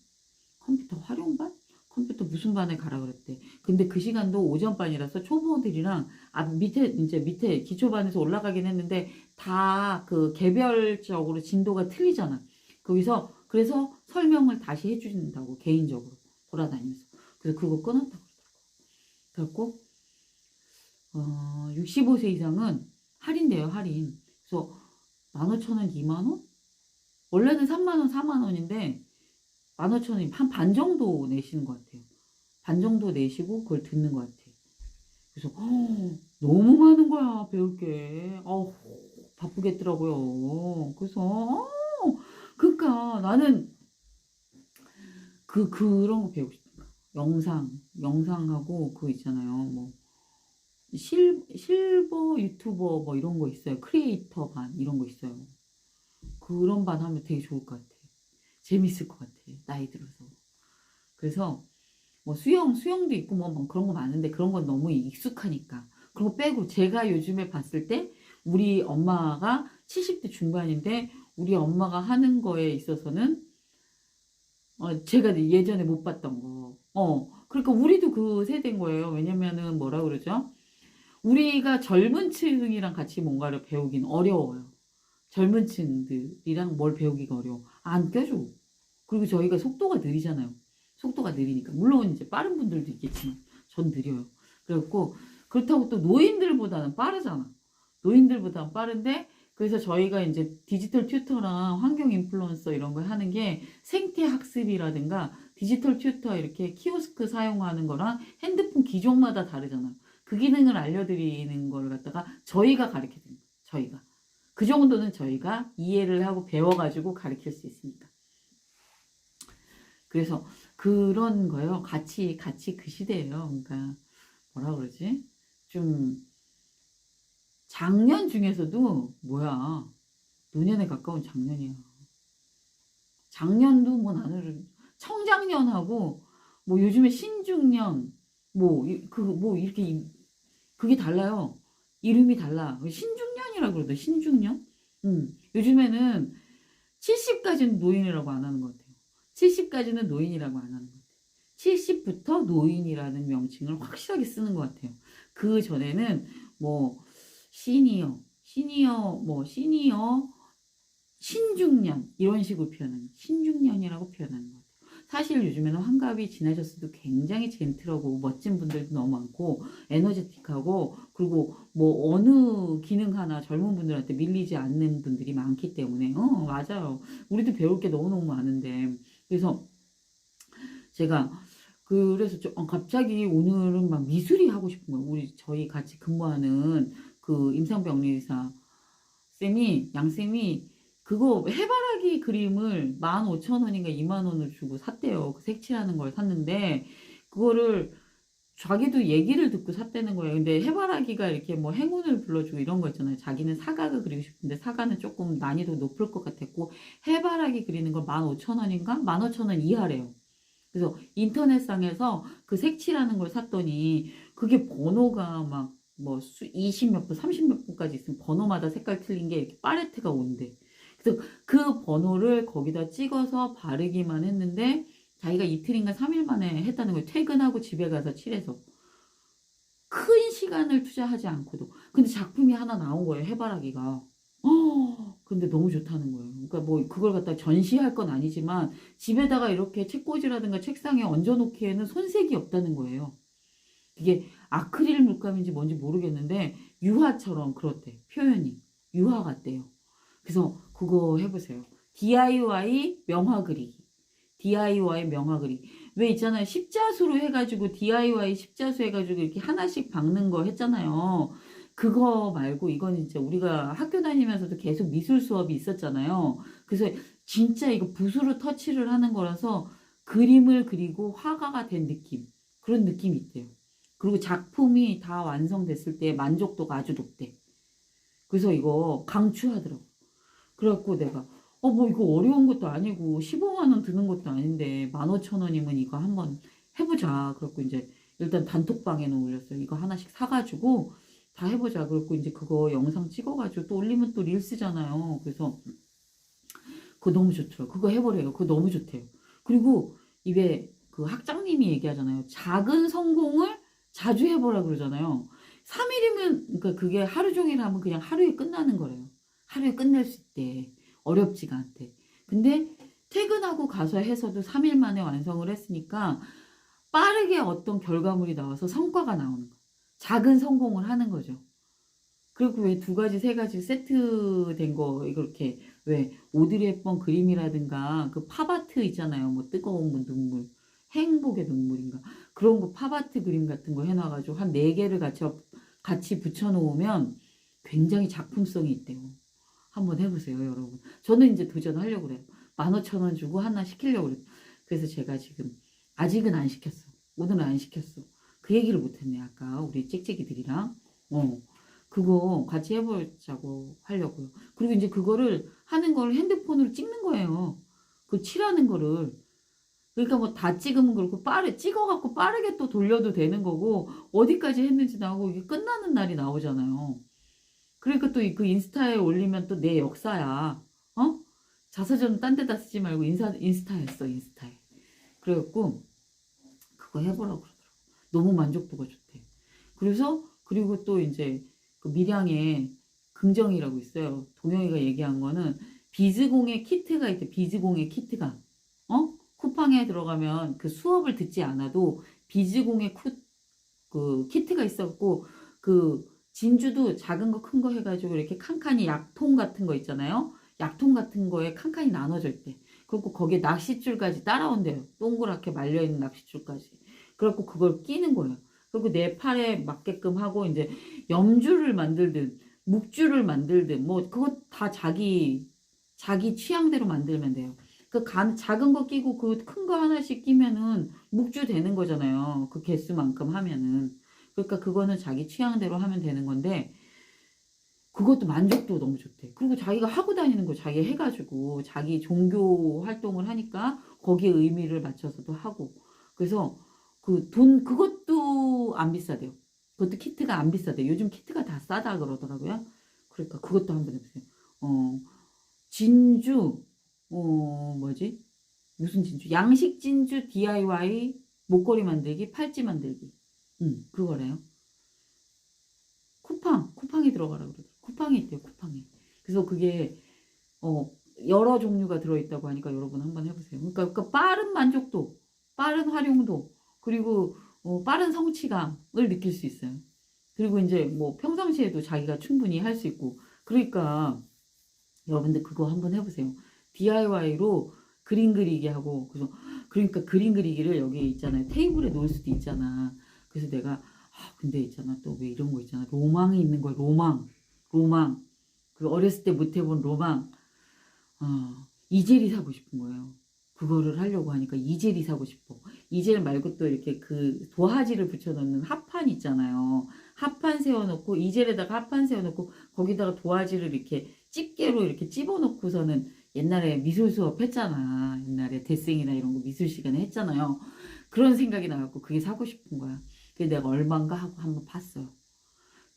컴퓨터 활용반? 컴퓨터 무슨 반에 가라 그랬대. 근데 그 시간도 오전반이라서 초보들이랑 밑에 기초반에서 올라가긴 했는데 다 그 개별적으로 진도가 틀리잖아. 거기서 그래서 설명을 다시 해주신다고 개인적으로 돌아다니면서. 그래서 그거 끊었다고 그래갖고 65세 이상은 할인돼요. 할인. 그래서 15,000원, 2만원? 원래는 3만원, 4만원인데 15,000원이 한 반 정도 내시는 것 같아요. 반 정도 내시고 그걸 듣는 것 같아요. 그래서 너무 많은 거야 배울 게. 바쁘겠더라고요. 그래서 그러니까 나는 그런 거 배우고 싶다. 영상하고 그거 있잖아요. 뭐 실버 유튜버 뭐 이런 거 있어요. 크리에이터 반 이런 거 있어요. 그런 반 하면 되게 좋을 것 같아. 재밌을 것 같아. 나이 들어서. 그래서 뭐 수영도 있고 뭐 그런 거 많은데 그런 건 너무 익숙하니까. 그런 거 빼고 제가 요즘에 봤을 때 우리 엄마가 70대 중반인데 우리 엄마가 하는 거에 있어서는 제가 예전에 못 봤던 거. 그러니까 우리도 그 세대인 거예요. 왜냐면은 뭐라 그러죠? 우리가 젊은 층이랑 같이 뭔가를 배우긴 어려워요. 젊은 층들이랑 뭘 배우기가 어려워. 안 껴줘. 그리고 저희가 속도가 느리잖아요. 속도가 느리니까. 물론 이제 빠른 분들도 있겠지만 전 느려요. 그래갖고 그렇다고 또 노인들보다는 빠르잖아. 노인들보다는 빠른데 그래서 저희가 이제 디지털 튜터랑 환경 인플루언서 이런 걸 하는 게 생태 학습이라든가 디지털 튜터 이렇게 키오스크 사용하는 거랑 핸드폰 기종마다 다르잖아요. 그 기능을 알려드리는 걸 갖다가 저희가 가르쳐 드립니다. 저희가. 그 정도는 저희가 이해를 하고 배워가지고 가르칠 수 있으니까. 그래서 그런 거요. 같이 그 시대예요. 그러니까 뭐라 그러지? 좀 작년 중에서도 뭐야 노년에 가까운 작년이야. 작년도 뭐 나는 청작년하고 뭐 요즘에 신중년 뭐 뭐 이렇게 그게 달라요. 이름이 달라. 신중년이라 그러더 신중년? 요즘에는 70까지는 노인이라고 안 하는 것 같아요. 70까지는 노인이라고 안 하는 것 같아요. 70부터 노인이라는 명칭을 확실하게 쓰는 것 같아요. 그 전에는 뭐 시니어, 신중년 이런 식으로 표현하는 신중년이라고 표현하는 것 같아요. 사실 요즘에는 환갑이 지나셨어도 굉장히 젠틀하고 멋진 분들도 너무 많고 에너제틱하고 그리고 뭐 어느 기능 하나 젊은 분들한테 밀리지 않는 분들이 많기 때문에 맞아요. 우리도 배울 게 너무너무 많은데 그래서 제가 그래서 갑자기 오늘은 막 미술이 하고 싶은 거예요. 저희 같이 근무하는 그 임상병리의사 쌤이 양쌤이 그거 해바라기 그림을 15,000원인가 20,000원을 주고 샀대요. 그 색칠하는 걸 샀는데 그거를 자기도 얘기를 듣고 샀다는 거예요. 근데 해바라기가 이렇게 뭐 행운을 불러주고 이런 거 있잖아요. 자기는 사과가 그리고 싶은데 사과는 조금 난이도 높을 것 같았고 해바라기 그리는 걸 15,000원인가 15,000원 이하래요. 그래서 인터넷상에서 그 색칠하는 걸 샀더니 그게 번호가 막 뭐 20몇 분, 30몇 분까지 있으면 번호마다 색깔 틀린 게 이렇게 팔레트가 온대. 그래서 그 번호를 거기다 찍어서 바르기만 했는데 자기가 이틀인가 3일 만에 했다는 거예요. 퇴근하고 집에 가서 칠해서. 큰 시간을 투자하지 않고도. 근데 작품이 하나 나온 거예요. 해바라기가. 근데 너무 좋다는 거예요. 그러니까 뭐 그걸 갖다 전시할 건 아니지만 집에다가 이렇게 책꽂이라든가 책상에 얹어놓기에는 손색이 없다는 거예요. 이게 아크릴 물감인지 뭔지 모르겠는데 유화처럼 그렇대. 표현이. 유화 같대요. 그래서 그거 해보세요. DIY 명화 그리기. DIY 명화 그리기. 왜 있잖아요. 십자수로 해가지고 DIY 십자수 해가지고 이렇게 하나씩 박는 거 했잖아요. 그거 말고 이건 진짜 우리가 학교 다니면서도 계속 미술 수업이 있었잖아요. 그래서 진짜 이거 붓으로 터치를 하는 거라서 그림을 그리고 화가가 된 느낌. 그런 느낌이 있대요. 그리고 작품이 다 완성됐을 때 만족도가 아주 높대. 그래서 이거 강추하더라고. 그래갖고 내가 뭐 이거 어려운 것도 아니고 15만 원 드는 것도 아닌데 15,000원이면 이거 한번 해보자. 그래갖고 이제 일단 단톡방에는 올렸어요. 이거 하나씩 사가지고 다 해보자. 그래갖고 이제 그거 영상 찍어가지고 또 올리면 또 릴스잖아요. 그래서 그거 너무 좋더라고요. 그거 해보래요. 그거 너무 좋대요. 그리고 입에 그 학장님이 얘기하잖아요. 작은 성공을 자주 해보라 그러잖아요. 3일이면 그러니까 그게 하루 종일 하면 그냥 하루에 끝나는 거래요. 하루에 끝낼 수 있대. 어렵지가 않대. 근데 퇴근하고 가서 해서도 3일 만에 완성을 했으니까 빠르게 어떤 결과물이 나와서 성과가 나오는 거예요. 작은 성공을 하는 거죠. 그리고 왜 두 가지, 세 가지 세트된 거, 이렇게, 왜, 오드리 헵번 그림이라든가, 그 팝아트 있잖아요. 뭐, 뜨거운 눈물, 행복의 눈물인가. 그런 거 팝아트 그림 같은 거 해놔가지고, 한 4개를 같이 붙여놓으면 굉장히 작품성이 있대요. 한번 해보세요, 여러분. 저는 이제 도전하려고 그래요. 15,000원 주고 하나 시키려고 그래요. 그래서 제가 지금, 아직은 안 시켰어. 오늘은 안 시켰어. 그 얘기를 못했네, 아까, 우리 찍찍이들이랑. 그거 같이 해보자고 하려고요. 그리고 이제 그거를 하는 걸 핸드폰으로 찍는 거예요. 그 칠하는 거를. 그러니까 뭐 다 찍으면 그렇고 찍어갖고 빠르게 또 돌려도 되는 거고 어디까지 했는지 나오고 이게 끝나는 날이 나오잖아요. 그러니까 또 그 인스타에 올리면 또 내 역사야. 자서전 딴 데다 쓰지 말고 인스타에 써, 인스타에. 그래갖고 그거 해보라고 그러더라고. 너무 만족도가 좋대. 그리고 또 이제 그 밀양에 긍정이라고 있어요. 동영이가 얘기한 거는 비즈공예 키트가 있대. 비즈공예 키트가. 쿠팡에 들어가면 그 수업을 듣지 않아도 비즈공예 그 키트가 있었고 그 진주도 작은 거 큰 거 해가지고 이렇게 칸칸이 약통 같은 거 있잖아요. 약통 같은 거에 칸칸이 나눠져 있대. 그리고 거기에 낚싯줄까지 따라온대요. 동그랗게 말려있는 낚싯줄까지. 그래갖고 그걸 끼는 거예요. 그리고 내 팔에 맞게끔 하고 이제 염주를 만들든 묵주를 만들든 뭐 그거 다 자기 취향대로 만들면 돼요. 작은 거 끼고 그 큰 거 하나씩 끼면은 묵주 되는 거잖아요. 그 개수만큼 하면은. 그러니까 그거는 자기 취향대로 하면 되는 건데 그것도 만족도 너무 좋대. 그리고 자기가 하고 다니는 거 자기 해가지고 자기 종교 활동을 하니까 거기에 의미를 맞춰서도 하고. 그래서 그 돈 그것도 안 비싸대요. 그것도 키트가 안 비싸대. 요즘 키트가 다 싸다 그러더라고요. 그러니까 그것도 한번 해보세요. 진주 뭐지? 무슨 진주? 양식 진주 DIY 목걸이 만들기, 팔찌 만들기. 그거래요. 쿠팡이 들어가라 그러더라고요. 쿠팡이 있대요, 쿠팡이. 그래서 그게 어, 여러 종류가 들어있다고 하니까 여러분 한번 해보세요. 그러니까 빠른 만족도, 빠른 활용도, 그리고 빠른 성취감을 느낄 수 있어요. 그리고 이제 뭐 평상시에도 자기가 충분히 할 수 있고. 그러니까 여러분들 그거 한번 해보세요. DIY로 그림 그리기 하고, 그래서 그러니까 그림 그리기를 여기 있잖아요. 테이블에 놓을 수도 있잖아. 그래서 내가 근데 있잖아, 또 왜 이런 거 있잖아. 로망이 있는 거야. 로망. 그 어렸을 때 못 해본 로망. 이젤이 사고 싶은 거예요. 그거를 하려고 하니까 이젤이 사고 싶어. 이젤 말고 또 이렇게 그 도화지를 붙여놓는 합판 있잖아요. 합판 세워놓고 이젤에다가 합판 세워놓고 거기다가 도화지를 이렇게 집게로 이렇게 집어넣고서는 옛날에 미술 수업 했잖아. 옛날에 데생이나 이런 거 미술 시간에 했잖아요. 그런 생각이 나갖고 그게 사고 싶은 거야. 그래서 내가 얼마인가 하고 한번 봤어요.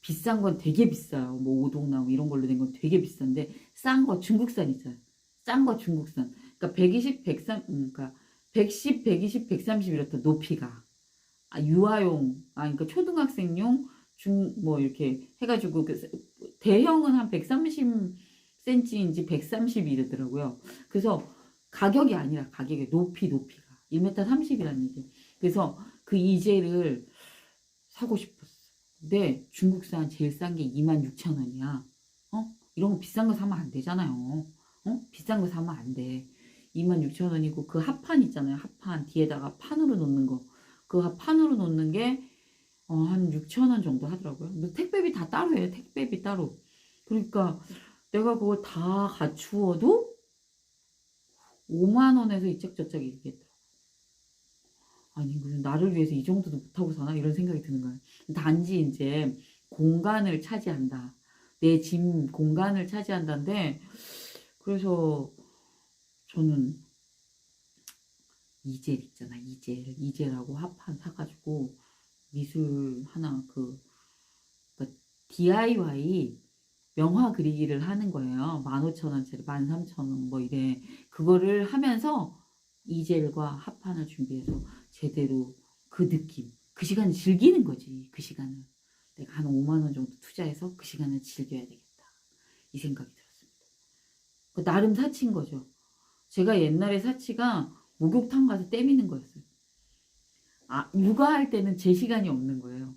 비싼 건 되게 비싸요. 뭐 오동나무 이런 걸로 된 건 되게 비싼데 싼 거 중국산 있잖아요. 싼 거 중국산. 그러니까 120, 130, 그러니까 110, 120, 130 이렇다 높이가. 유아용, 그러니까 초등학생용 뭐 이렇게 해가지고 대형은 한 130cm인지 130 이러더라고요. 그래서 가격이 아니라 가격이 높이가 1m 30이라는 얘기. 그래서 그 이젤을 사고 싶었어. 근데 중국산 제일 싼 게 26,000원이야. 이런 거 비싼 거 사면 안 되잖아요. 비싼 거 사면 안 돼. 26,000원이고 그 합판 있잖아요. 합판 뒤에다가 판으로 놓는 거. 그 판으로 놓는 게 한 6,000원 정도 하더라고요. 근데 택배비 다 따로예요. 택배비 따로. 그러니까 내가 그거 다 갖추어도 5만 원에서 이짝저짝 이겠더라고. 아니 무슨 나를 위해서 이 정도도 못하고 사나 이런 생각이 드는 거예요. 단지 이제 공간을 차지한다. 내 짐 공간을 차지한다는데 그래서 저는 이젤 있잖아. 이젤하고 합판 사가지고 미술 하나 그러니까 DIY 명화 그리기를 하는 거예요. 15,000원짜리 13,000원 뭐 이래. 그거를 하면서 이젤과 합판을 준비해서 제대로 그 느낌, 그 시간을 즐기는 거지. 그 시간을 내가 한 5만 원 정도 투자해서 그 시간을 즐겨야 되겠다. 이 생각이 들었습니다. 그 나름 사치인 거죠. 제가 옛날에 사치가 목욕탕 가서 때미는 거였어요. 육아할 때는 제 시간이 없는 거예요.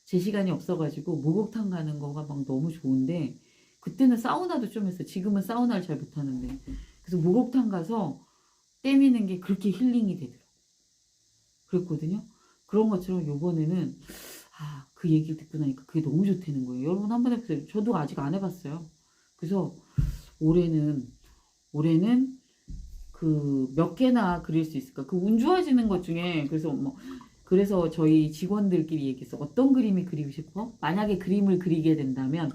제 시간이 없어가지고 목욕탕 가는 거가 막 너무 좋은데 그때는 사우나도 좀 했어요. 지금은 사우나를 잘 못하는데 그래서 목욕탕 가서 때미는 게 그렇게 힐링이 되더라고요. 그랬거든요. 그런 것처럼 요번에는 그 얘기를 듣고 나니까 그게 너무 좋다는 거예요. 여러분 한번 해보세요. 저도 아직 안 해봤어요. 그래서 올해는 그 몇 개나 그릴 수 있을까? 그 운 좋아지는 것 중에 그래서 저희 직원들끼리 얘기해서 어떤 그림이 그리고 싶어? 만약에 그림을 그리게 된다면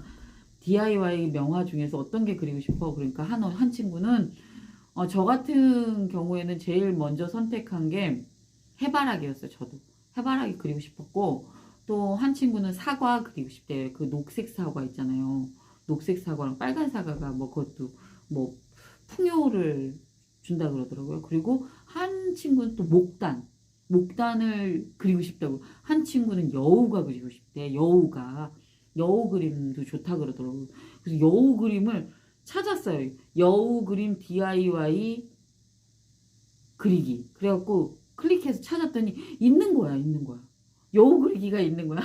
DIY 명화 중에서 어떤 게 그리고 싶어? 그러니까 한 친구는 저 같은 경우에는 제일 먼저 선택한 게 해바라기였어요. 저도 해바라기 그리고 싶었고 또 한 친구는 사과 그리고 싶대요. 그 녹색 사과 있잖아요. 녹색 사과랑 빨간 사과가 뭐 그것도 뭐 풍요를 준다 그러더라고요. 그리고 한 친구는 또 목단을 그리고 싶다고. 한 친구는 여우가 그리고 싶대. 여우 그림도 좋다 그러더라고요. 그래서 여우 그림을 찾았어요. 여우 그림 DIY 그리기. 그래갖고 클릭해서 찾았더니 있는 거야. 여우 그리기가 있는 거야.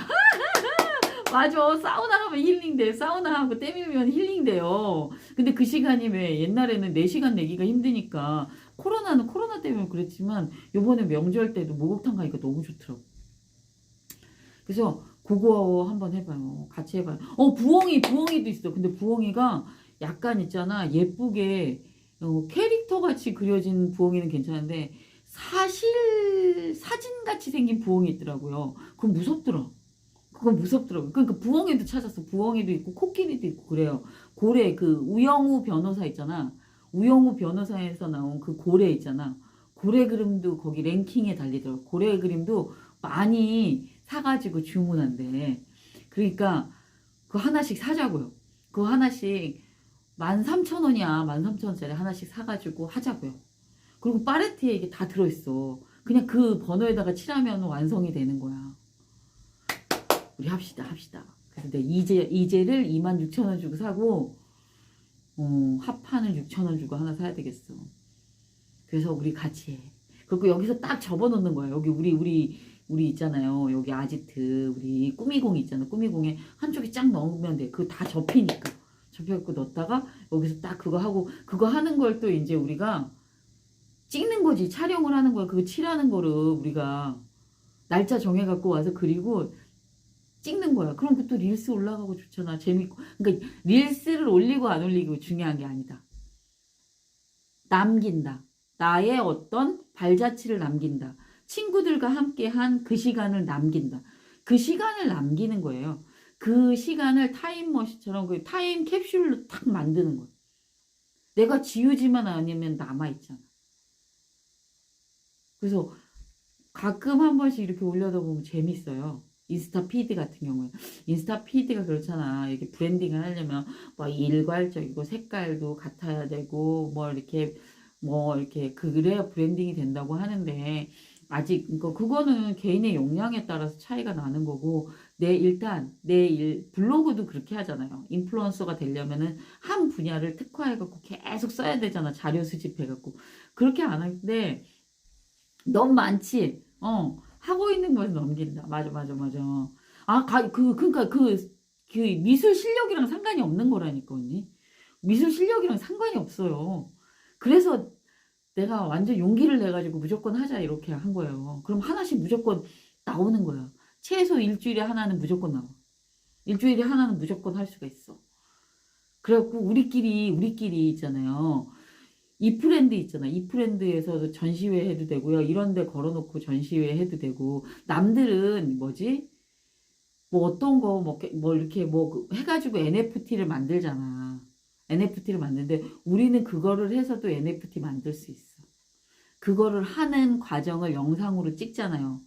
맞아. 사우나 하면 힐링돼. 사우나 하고 때밀면 힐링돼요. 근데 그 시간이 왜 옛날에는 4시간 내기가 힘드니까 코로나는 코로나 때문에 그랬지만 요번에 명절 때도 목욕탕 가니까 너무 좋더라고. 그래서 그거 한번 해봐요. 같이 해봐요. 부엉이도 있어. 근데 부엉이가 약간 있잖아. 예쁘게 캐릭터 같이 그려진 부엉이는 괜찮은데 사진 같이 생긴 부엉이 있더라고요. 그건 무섭더라. 그건 무섭더라고요. 그러니까 부엉이도 찾았어. 부엉이도 있고 코끼리도 있고 그래요. 고래 그 우영우 변호사 있잖아. 우영우 변호사에서 나온 그 고래 있잖아. 고래 그림도 거기 랭킹에 달리더라고. 고래 그림도 많이 사가지고 주문한대. 그러니까 그거 하나씩 사자고요. 그거 하나씩 13,000원이야. 13,000원짜리 하나씩 사가지고 하자고요. 그리고 팔레트에 이게 다 들어있어. 그냥 그 번호에다가 칠하면 완성이 되는 거야. 우리 합시다. 그래서 내가 이제를 26,000원 주고 사고, 합판을 6,000원 주고 하나 사야 되겠어. 그래서 우리 같이 해. 그리고 여기서 딱 접어놓는 거야. 여기 우리 있잖아요. 여기 아지트, 우리 꾸미공이 있잖아. 꾸미공에 한쪽에 쫙 넣으면 돼. 그거 다 접히니까. 접혀갖고 넣었다가 여기서 딱 그거 하고, 그거 하는 걸 또 이제 우리가 찍는 거지. 촬영을 하는 거야. 그거 칠하는 거를 우리가 날짜 정해갖고 와서 그리고 찍는 거야. 그럼 그것도 릴스 올라가고 좋잖아. 재밌고. 그러니까 릴스를 올리고 안 올리고 중요한 게 아니다. 남긴다. 나의 어떤 발자취를 남긴다. 친구들과 함께 한 그 시간을 남긴다. 그 시간을 남기는 거예요. 그 시간을 타임머신처럼 그 타임 캡슐로 탁 만드는 거예요. 내가 지우지만 않으면 남아있잖아. 그래서 가끔 한 번씩 이렇게 올려다 보면 재밌어요. 인스타 피드 같은 경우에. 인스타 피드가 그렇잖아. 이렇게 브랜딩을 하려면 뭐 일괄적이고 색깔도 같아야 되고 뭐 이렇게 그래야 브랜딩이 된다고 하는데 아직 그거는 개인의 역량에 따라서 차이가 나는 거고 일단 내 블로그도 그렇게 하잖아요. 인플루언서가 되려면은 한 분야를 특화해갖고 계속 써야 되잖아. 자료 수집해갖고 그렇게 안 하는데 너무 많지. 하고 있는 거에서 넘긴다. 맞아. 그러니까 그 미술 실력이랑 상관이 없는 거라니까, 언니. 미술 실력이랑 상관이 없어요. 그래서 내가 완전 용기를 내가지고 무조건 하자, 이렇게 한 거예요. 그럼 하나씩 무조건 나오는 거야. 최소 일주일에 하나는 무조건 나와. 일주일에 하나는 무조건 할 수가 있어. 그래갖고 우리끼리 있잖아요. 이프랜드 있잖아. 이프랜드에서도 전시회 해도 되고요. 이런 데 걸어놓고 전시회 해도 되고. 남들은 뭐지? 뭐 어떤 거, 뭐 이렇게 해가지고 NFT를 만들잖아. NFT를 만드는데 우리는 그거를 해서도 NFT 만들 수 있어. 그거를 하는 과정을 영상으로 찍잖아요.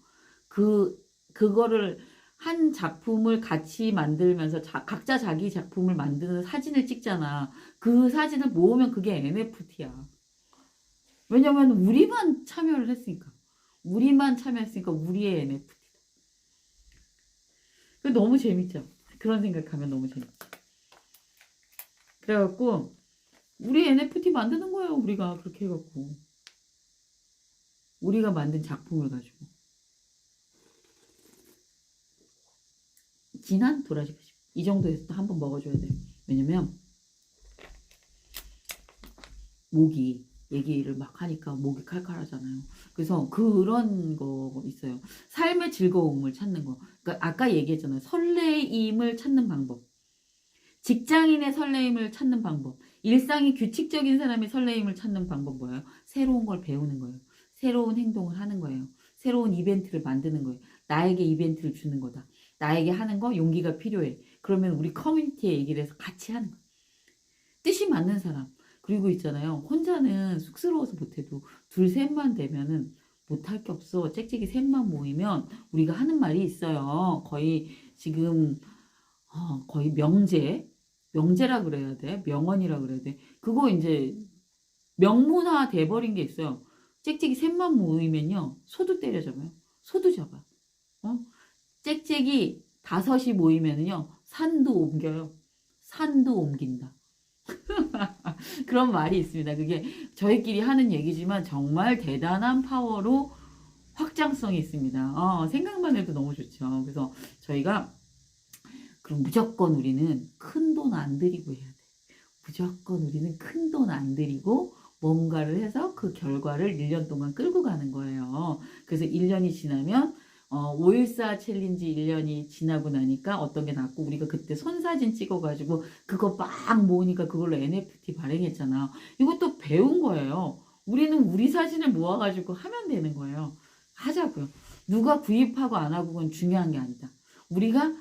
그거를 한 작품을 같이 만들면서 각자 자기 작품을 만드는 사진을 찍잖아. 그 사진을 모으면 그게 NFT야. 왜냐면 우리만 참여를 했으니까. 우리만 참여했으니까 우리의 NFT다. 너무 재밌죠? 그런 생각하면 너무 재밌죠. 그래갖고 우리 NFT 만드는 거예요. 우리가 그렇게 해갖고. 우리가 만든 작품을 가지고. 진한 도라지 가시. 이 정도에서 한번 먹어줘야 돼요. 왜냐면 목이 얘기를 막 하니까 목이 칼칼하잖아요. 그래서 그런 거 있어요. 삶의 즐거움을 찾는 거. 그러니까 아까 얘기했잖아요. 설레임을 찾는 방법. 직장인의 설레임을 찾는 방법. 일상이 규칙적인 사람의 설레임을 찾는 방법 뭐예요? 새로운 걸 배우는 거예요. 새로운 행동을 하는 거예요. 새로운 이벤트를 만드는 거예요. 나에게 이벤트를 주는 거다. 나에게 하는 거 용기가 필요해. 그러면 우리 커뮤니티에 얘기를 해서 같이 하는 거야. 뜻이 맞는 사람. 그리고 있잖아요. 혼자는 쑥스러워서 못해도 둘, 셋만 되면은 못할 게 없어. 짹짹이 셋만 모이면 우리가 하는 말이 있어요. 거의 지금 거의 명제라 그래야 돼. 명언이라 그래야 돼. 그거 이제 명문화 돼버린 게 있어요. 짹짹이 셋만 모이면요. 소도 때려잡아요. 소도 잡아. 짹짹이 5이 모이면요. 산도 옮겨요. 산도 옮긴다. 그런 말이 있습니다. 그게 저희끼리 하는 얘기지만 정말 대단한 파워로 확장성이 있습니다. 생각만 해도 너무 좋죠. 그래서 저희가 그럼 무조건 우리는 큰 돈 안 들이고 해야 돼. 무조건 우리는 큰 돈 안 들이고 뭔가를 해서 그 결과를 1년 동안 끌고 가는 거예요. 그래서 1년이 지나면 514 챌린지 1년이 지나고 나니까 어떤 게 났고 우리가 그때 손사진 찍어가지고 그거 막 모으니까 그걸로 NFT 발행했잖아. 이것도 배운 거예요. 우리는 우리 사진을 모아가지고 하면 되는 거예요. 하자고요. 누가 구입하고 안 하고 그건 중요한 게 아니다. 우리가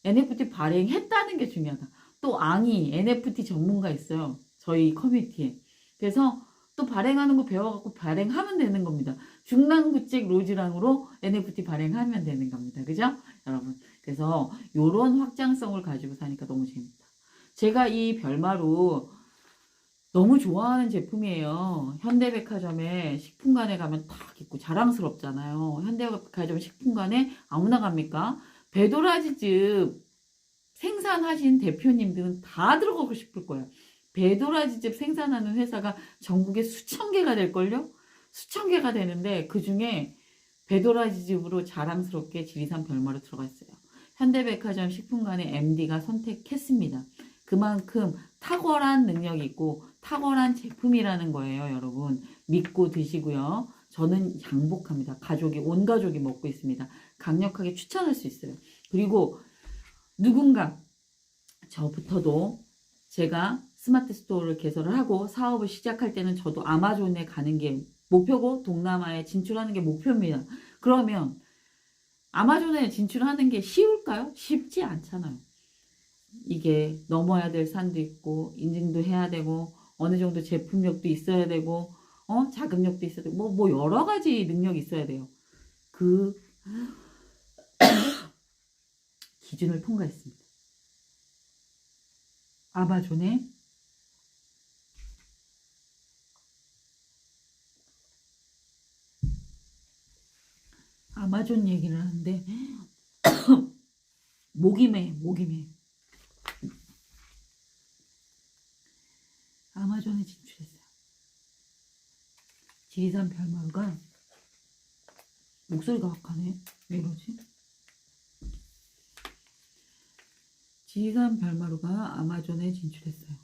NFT 발행했다는 게 중요하다. 또 앙이 NFT 전문가 있어요. 저희 커뮤니티에. 그래서 또 발행하는 거 배워갖고 발행하면 되는 겁니다. 중랑구책 로즈랑으로 NFT 발행하면 되는 겁니다. 그죠? 여러분. 그래서 요런 확장성을 가지고 사니까 너무 재밌다. 제가 이 별마루 너무 좋아하는 제품이에요. 현대백화점에 식품관에 가면 딱 있고 자랑스럽잖아요. 현대백화점 식품관에 아무나 갑니까? 배도라지즙 생산하신 대표님들은 다 들어가고 싶을 거예요. 배도라지즙 생산하는 회사가 전국에 수천 개가 될걸요? 수천 개가 되는데 그 중에 배도라지즙으로 자랑스럽게 지리산 별마루 들어가 있어요. 현대백화점 식품관의 MD가 선택했습니다. 그만큼 탁월한 능력이 있고 탁월한 제품이라는 거예요, 여러분. 믿고 드시고요. 저는 양복합니다. 온 가족이 먹고 있습니다. 강력하게 추천할 수 있어요. 그리고 누군가 저부터도 제가 스마트 스토어를 개설을 하고 사업을 시작할 때는 저도 아마존에 가는 게 목표고 동남아에 진출하는 게 목표입니다. 그러면 아마존에 진출하는 게 쉬울까요? 쉽지 않잖아요. 이게 넘어야 될 산도 있고 인증도 해야 되고 어느 정도 제품력도 있어야 되고 자금력도 있어야 되고 뭐 여러 가지 능력이 있어야 돼요. 그 기준을 통과했습니다. 아마존에 아마존 얘기를 하는데 목이 매. 아마존에 진출했어요. 지리산 별마루가 목소리가 약하네. 왜 이러지? 지리산 별마루가 아마존에 진출했어요.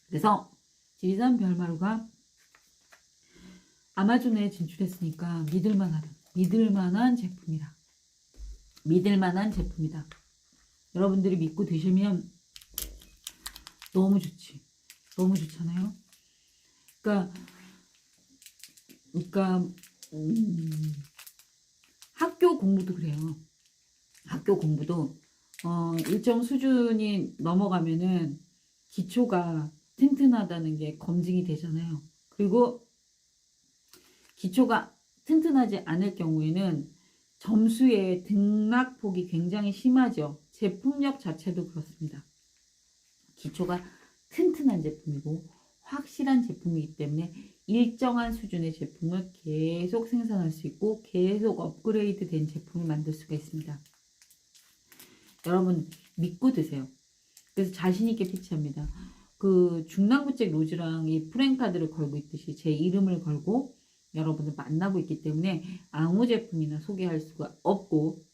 그래서 지리산 별마루가 아마존에 진출했으니까 믿을만한 제품이다. 여러분들이 믿고 드시면 너무 좋지. 너무 좋잖아요. 그러니까 학교 공부도 그래요. 학교 공부도 일정 수준이 넘어가면은 기초가 튼튼하다는 게 검증이 되잖아요. 그리고 기초가 튼튼하지 않을 경우에는 점수의 등락폭이 굉장히 심하죠. 제품력 자체도 그렇습니다. 기초가 튼튼한 제품이고 확실한 제품이기 때문에 일정한 수준의 제품을 계속 생산할 수 있고 계속 업그레이드 된 제품을 만들 수가 있습니다. 여러분 믿고 드세요. 그래서 자신있게 피치합니다. 그 중랑구책 로즈랑 이 프랭카드를 걸고 있듯이 제 이름을 걸고 여러분을 만나고 있기 때문에 아무 제품이나 소개할 수가 없고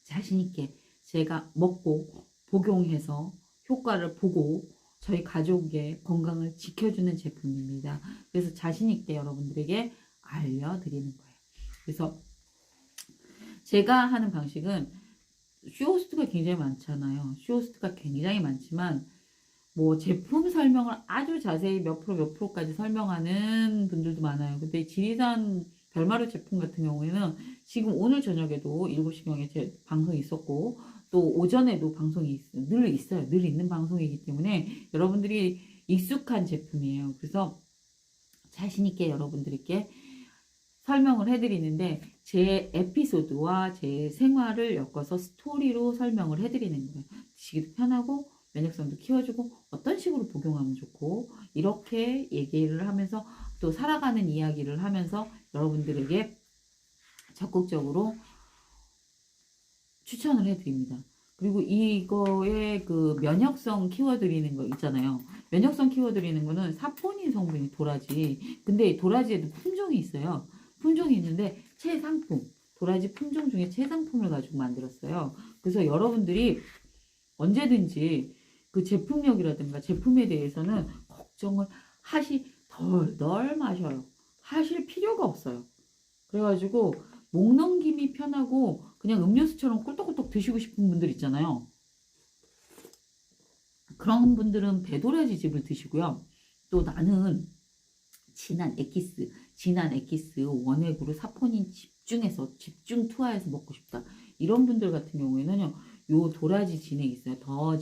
자신있게 제가 먹고 복용해서 효과를 보고 저희 가족의 건강을 지켜주는 제품입니다. 그래서 자신있게 여러분들에게 알려드리는 거예요. 그래서 제가 하는 방식은 쇼호스트가 굉장히 많잖아요. 쇼호스트가 굉장히 많지만 뭐 제품 설명을 아주 자세히 몇 프로까지 설명하는 분들도 많아요. 근데 지리산 별마루 제품 같은 경우에는 지금 오늘 저녁에도 7시경에 제 방송이 있었고 또 오전에도 방송이 늘 있어요. 늘 있는 방송이기 때문에 여러분들이 익숙한 제품이에요. 그래서 자신있게 여러분들께 설명을 해드리는데 제 에피소드와 제 생활을 엮어서 스토리로 설명을 해드리는 거예요. 드시기도 편하고 면역성도 키워주고 어떤 식으로 복용하면 좋고 이렇게 얘기를 하면서 또 살아가는 이야기를 하면서 여러분들에게 적극적으로 추천을 해드립니다. 그리고 이거에 그 면역성 키워드리는 거 있잖아요. 면역성 키워드리는 거는 사포닌 성분이 도라지. 근데 도라지에도 품종이 있어요. 품종이 있는데 최상품, 도라지 품종 중에 최상품을 가지고 만들었어요. 그래서 여러분들이 언제든지 그 제품력이라든가 제품에 대해서는 걱정을 덜 마셔요. 하실 필요가 없어요. 그래가지고 목 넘김이 편하고 그냥 음료수처럼 꿀떡꿀떡 드시고 싶은 분들 있잖아요. 그런 분들은 배도라지 즙을 드시고요. 또 나는 진한 진한 엑기스 원액으로 사포닌 집중해서 집중 투하해서 먹고 싶다. 이런 분들 같은 경우에는요. 요 도라지 진액 있어요. 더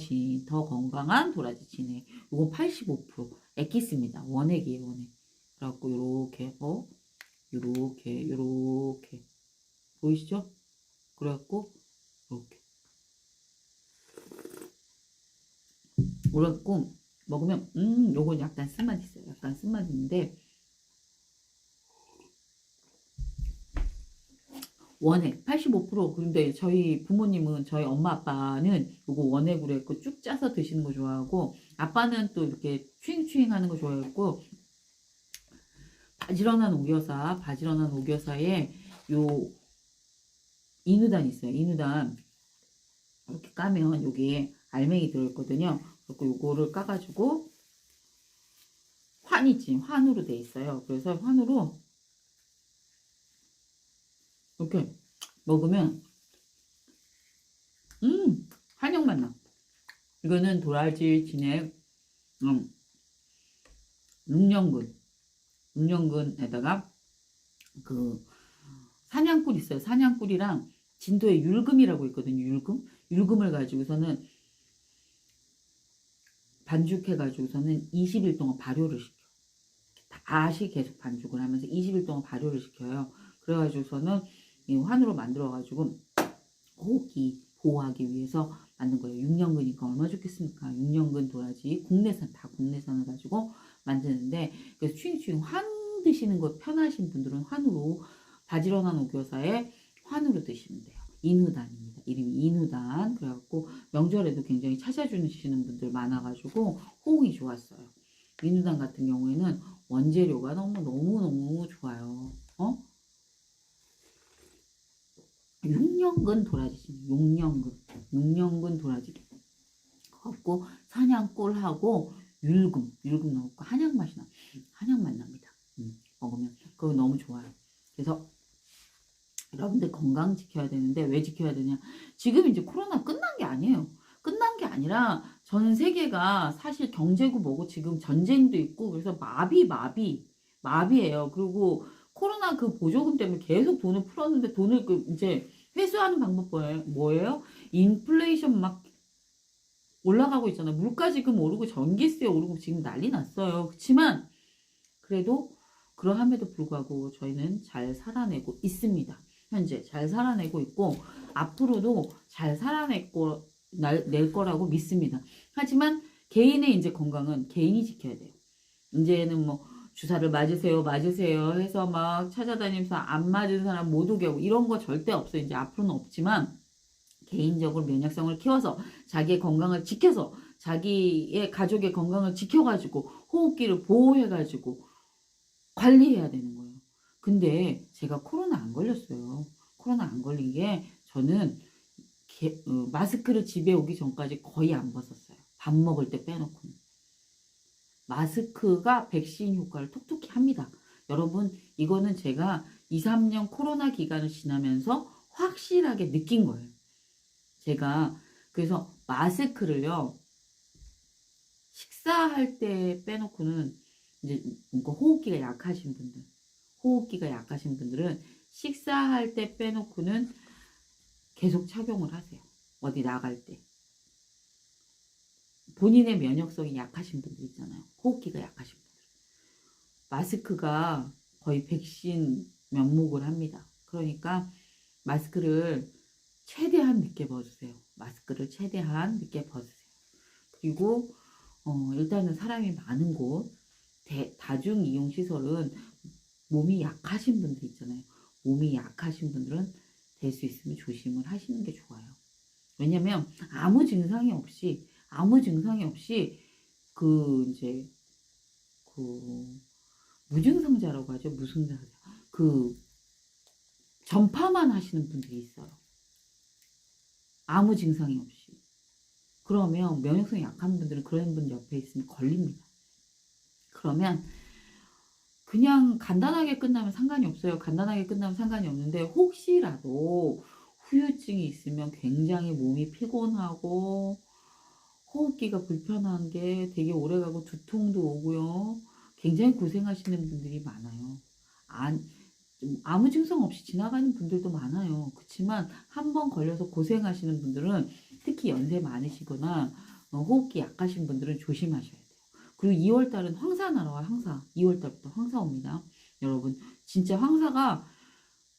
건강한 도라지 진액. 요거 85% 엑기스입니다. 원액이에요, 원액. 그래갖고 요렇게 요렇게 보이시죠? 그래갖고 그래갖고 먹으면 요건 약간 쓴맛 있어요. 약간 쓴맛 있는데 원액 85%. 근데 저희 부모님은 저희 엄마 아빠는 요거 원액으로 했고 쭉 짜서 드시는 거 좋아하고 아빠는 또 이렇게 추잉추잉 하는 거 좋아했고 바지런한 오겨사에 요 이누단 있어요. 이누단 이렇게 까면 여기에 알맹이 들어있거든요. 그리고 요거를 까가지고 환으로 돼 있어요. 그래서 환으로 이렇게 먹으면 한약 맛나. 이거는 도라지 진액 6년근에다가 그 사냥꿀 있어요. 사냥꿀이랑 진도에 율금이라고 있거든요. 율금을 가지고서는 반죽해가지고서는 20일 동안 발효를 시켜. 다시 계속 반죽을 하면서 20일 동안 발효를 시켜요. 그래가지고서는 이 환으로 만들어가지고 호흡기 보호하기 위해서 만든 거예요. 6년근이니까 얼마나 좋겠습니까? 6년근 도라지 다 국내산을 가지고 만드는데 그래서 추잉추잉 환 드시는 거 편하신 분들은 환으로 바지런한 오교사에 환으로 드시면 돼요. 이누단입니다. 이름이 이누단. 그래갖고 명절에도 굉장히 찾아주시는 분들 많아가지고 호응이 좋았어요. 이누단 같은 경우에는 원재료가 너무 좋아요. 6년근 도라지, 6년근 도라지. 갖고 사냥꿀하고 율금 넣고 한약 맛이 나. 한약 맛 납니다. 먹으면 그거 너무 좋아요. 그래서 여러분들 건강 지켜야 되는데 왜 지켜야 되냐? 지금 이제 코로나 끝난 게 아니에요. 끝난 게 아니라 전 세계가 사실 경제고 뭐고 지금 전쟁도 있고 그래서 마비예요. 그리고 코로나 그 보조금 때문에 계속 돈을 풀었는데 돈을 이제 회수하는 방법 뭐예요? 인플레이션 막 올라가고 있잖아요. 물가 지금 오르고 전기세 오르고 지금 난리 났어요. 그렇지만 그래도 그러함에도 불구하고 저희는 잘 살아내고 있습니다. 현재 잘 살아내고 있고 앞으로도 잘 낼 거라고 믿습니다. 하지만 개인의 이제 건강은 개인이 지켜야 돼요. 이제는 뭐 주사를 맞으세요 해서 막 찾아다니면서 안 맞은 사람 못 오게 하고 이런 거 절대 없어요. 이제 앞으로는 없지만 개인적으로 면역성을 키워서 자기의 건강을 지켜서 자기의 가족의 건강을 지켜가지고 호흡기를 보호해가지고 관리해야 되는 거예요. 근데 제가 코로나 안 걸렸어요. 코로나 안 걸린 게 저는 마스크를 집에 오기 전까지 거의 안 벗었어요. 밥 먹을 때 빼놓고는. 마스크가 백신 효과를 톡톡히 합니다. 여러분 이거는 제가 2, 3년 코로나 기간을 지나면서 확실하게 느낀 거예요. 제가 그래서 마스크를요. 식사할 때 빼놓고는 이제 뭔가 호흡기가 약하신 분들은 식사할 때 빼놓고는 계속 착용을 하세요. 어디 나갈 때. 본인의 면역성이 약하신 분들 있잖아요. 호흡기가 약하신 분들. 마스크가 거의 백신 면목을 합니다. 그러니까 마스크를 최대한 늦게 벗으세요. 그리고 일단은 사람이 많은 곳, 다중이용시설은 몸이 약하신 분들 있잖아요. 몸이 약하신 분들은 될 수 있으면 조심을 하시는 게 좋아요. 왜냐면 아무 증상이 없이 이제 무증상자라고 하죠. 무증상자. 전파만 하시는 분들이 있어요. 아무 증상이 없이. 그러면 면역성이 약한 분들은 그런 분 옆에 있으면 걸립니다. 그러면 그냥 간단하게 끝나면 상관이 없어요. 간단하게 끝나면 상관이 없는데 혹시라도 후유증이 있으면 굉장히 몸이 피곤하고 호흡기가 불편한 게 되게 오래가고 두통도 오고요. 굉장히 고생하시는 분들이 많아요. 좀 아무 증상 없이 지나가는 분들도 많아요. 그렇지만 한 번 걸려서 고생하시는 분들은 특히 연세 많으시거나 호흡기 약하신 분들은 조심하셔야 돼요. 그리고 2월달은 황사 날아와요. 황사. 2월달부터 황사 옵니다. 여러분 진짜 황사가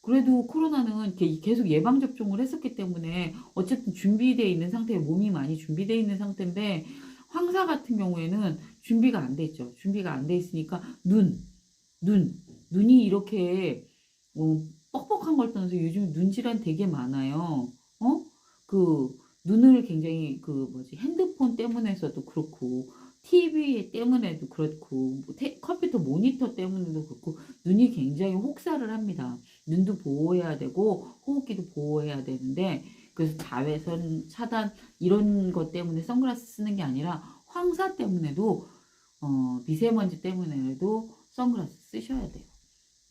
그래도 코로나는 계속 예방접종을 했었기 때문에 어쨌든 준비되어 있는 상태에 몸이 많이 준비되어 있는 상태인데 황사 같은 경우에는 준비가 안 돼 있죠. 준비가 안 돼 있으니까 눈이 이렇게 뻑뻑한 걸 떠나서 요즘 눈 질환 되게 많아요. 그 눈을 굉장히 핸드폰 때문에서도 그렇고 TV 때문에도 그렇고 컴퓨터 모니터 때문에도 그렇고 눈이 굉장히 혹사를 합니다. 눈도 보호해야 되고 호흡기도 보호해야 되는데 그래서 자외선 차단 이런 것 때문에 선글라스 쓰는 게 아니라 황사 때문에도 미세먼지 때문에도 선글라스 쓰셔야 돼요.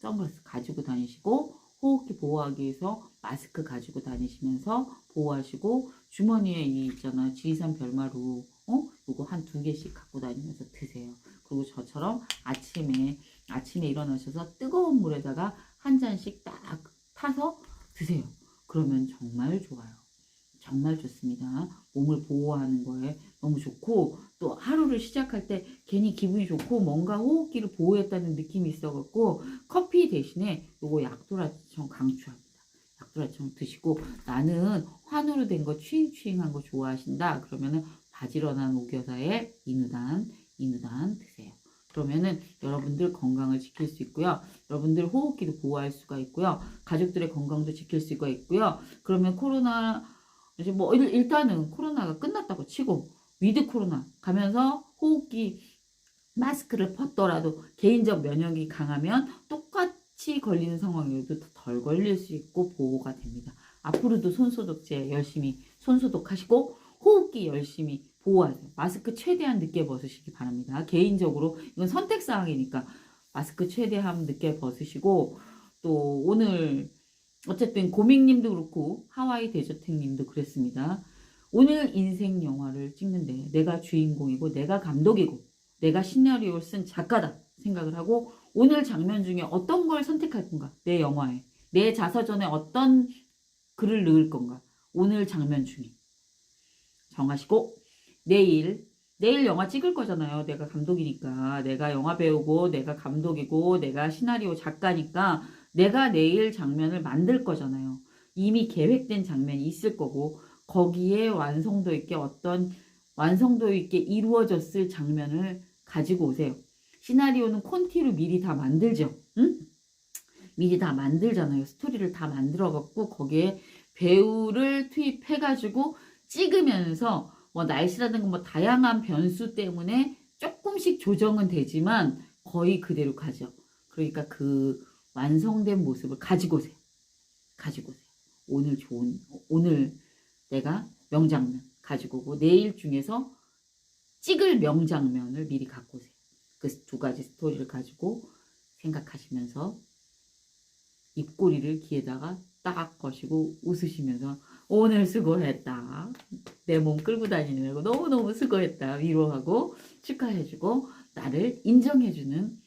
선글라스 가지고 다니시고 호흡기 보호하기 위해서 마스크 가지고 다니시면서 보호하시고 주머니에 이 있잖아 지리산 별마루 요거 한 2개씩 갖고 다니면서 드세요. 그리고 저처럼 아침에 일어나셔서 뜨거운 물에다가 한 잔씩 딱 타서 드세요. 그러면 정말 좋아요. 정말 좋습니다. 몸을 보호하는 거에 너무 좋고 또 하루를 시작할 때 괜히 기분이 좋고 뭔가 호흡기를 보호했다는 느낌이 있어갖고 커피 대신에 요거 약도라청 강추합니다. 약도라청 드시고 나는 환으로 된 거 추잉추잉한 거 좋아하신다. 그러면은 바지런한 오겨사의 이누단 드세요. 그러면은 여러분들 건강을 지킬 수 있고요. 여러분들 호흡기도 보호할 수가 있고요. 가족들의 건강도 지킬 수가 있고요. 그러면 코로나 이제 뭐 일단은 코로나가 끝났다고 치고 위드 코로나 가면서 호흡기 마스크를 벗더라도 개인적 면역이 강하면 똑같이 걸리는 상황에도 덜 걸릴 수 있고 보호가 됩니다. 앞으로도 손소독제 열심히 손소독하시고 호흡기 열심히 보호하세요. 마스크 최대한 늦게 벗으시기 바랍니다. 개인적으로 이건 선택사항이니까 마스크 최대한 늦게 벗으시고 또 오늘 어쨌든 고믹님도 그렇고 하와이 대저택님도 그랬습니다. 오늘 인생 영화를 찍는데 내가 주인공이고 내가 감독이고 내가 시나리오를 쓴 작가다 생각을 하고 오늘 장면 중에 어떤 걸 선택할 건가? 내 영화에 내 자서전에 어떤 글을 넣을 건가? 오늘 장면 중에 정하시고 내일 영화 찍을 거잖아요. 내가 감독이니까 내가 영화 배우고 내가 감독이고 내가 시나리오 작가니까 내가 내일 장면을 만들 거잖아요. 이미 계획된 장면이 있을 거고 거기에 완성도 있게 이루어졌을 장면을 가지고 오세요. 시나리오는 콘티로 미리 다 만들죠. 응? 미리 다 만들잖아요. 스토리를 다 만들어갖고 거기에 배우를 투입해가지고 찍으면서 뭐 날씨라든가 뭐 다양한 변수 때문에 조금씩 조정은 되지만 거의 그대로 가죠. 그러니까 그 완성된 모습을 가지고 오세요. 오늘 내가 명장면 가지고 오고 내일 중에서 찍을 명장면을 미리 갖고 오세요. 그 2가지 스토리를 가지고 생각하시면서 입꼬리를 귀에다가 딱 거시고 웃으시면서 오늘 수고했다. 내 몸 끌고 다니느라고 너무너무 수고했다. 위로하고 축하해주고 나를 인정해주는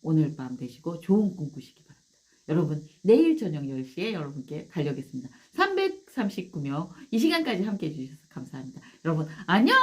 오늘 밤 되시고 좋은 꿈 꾸시기 바랍니다. 여러분 내일 저녁 10시에 여러분께 달려오겠습니다. 339명 이 시간까지 함께해 주셔서 감사합니다. 여러분 안녕.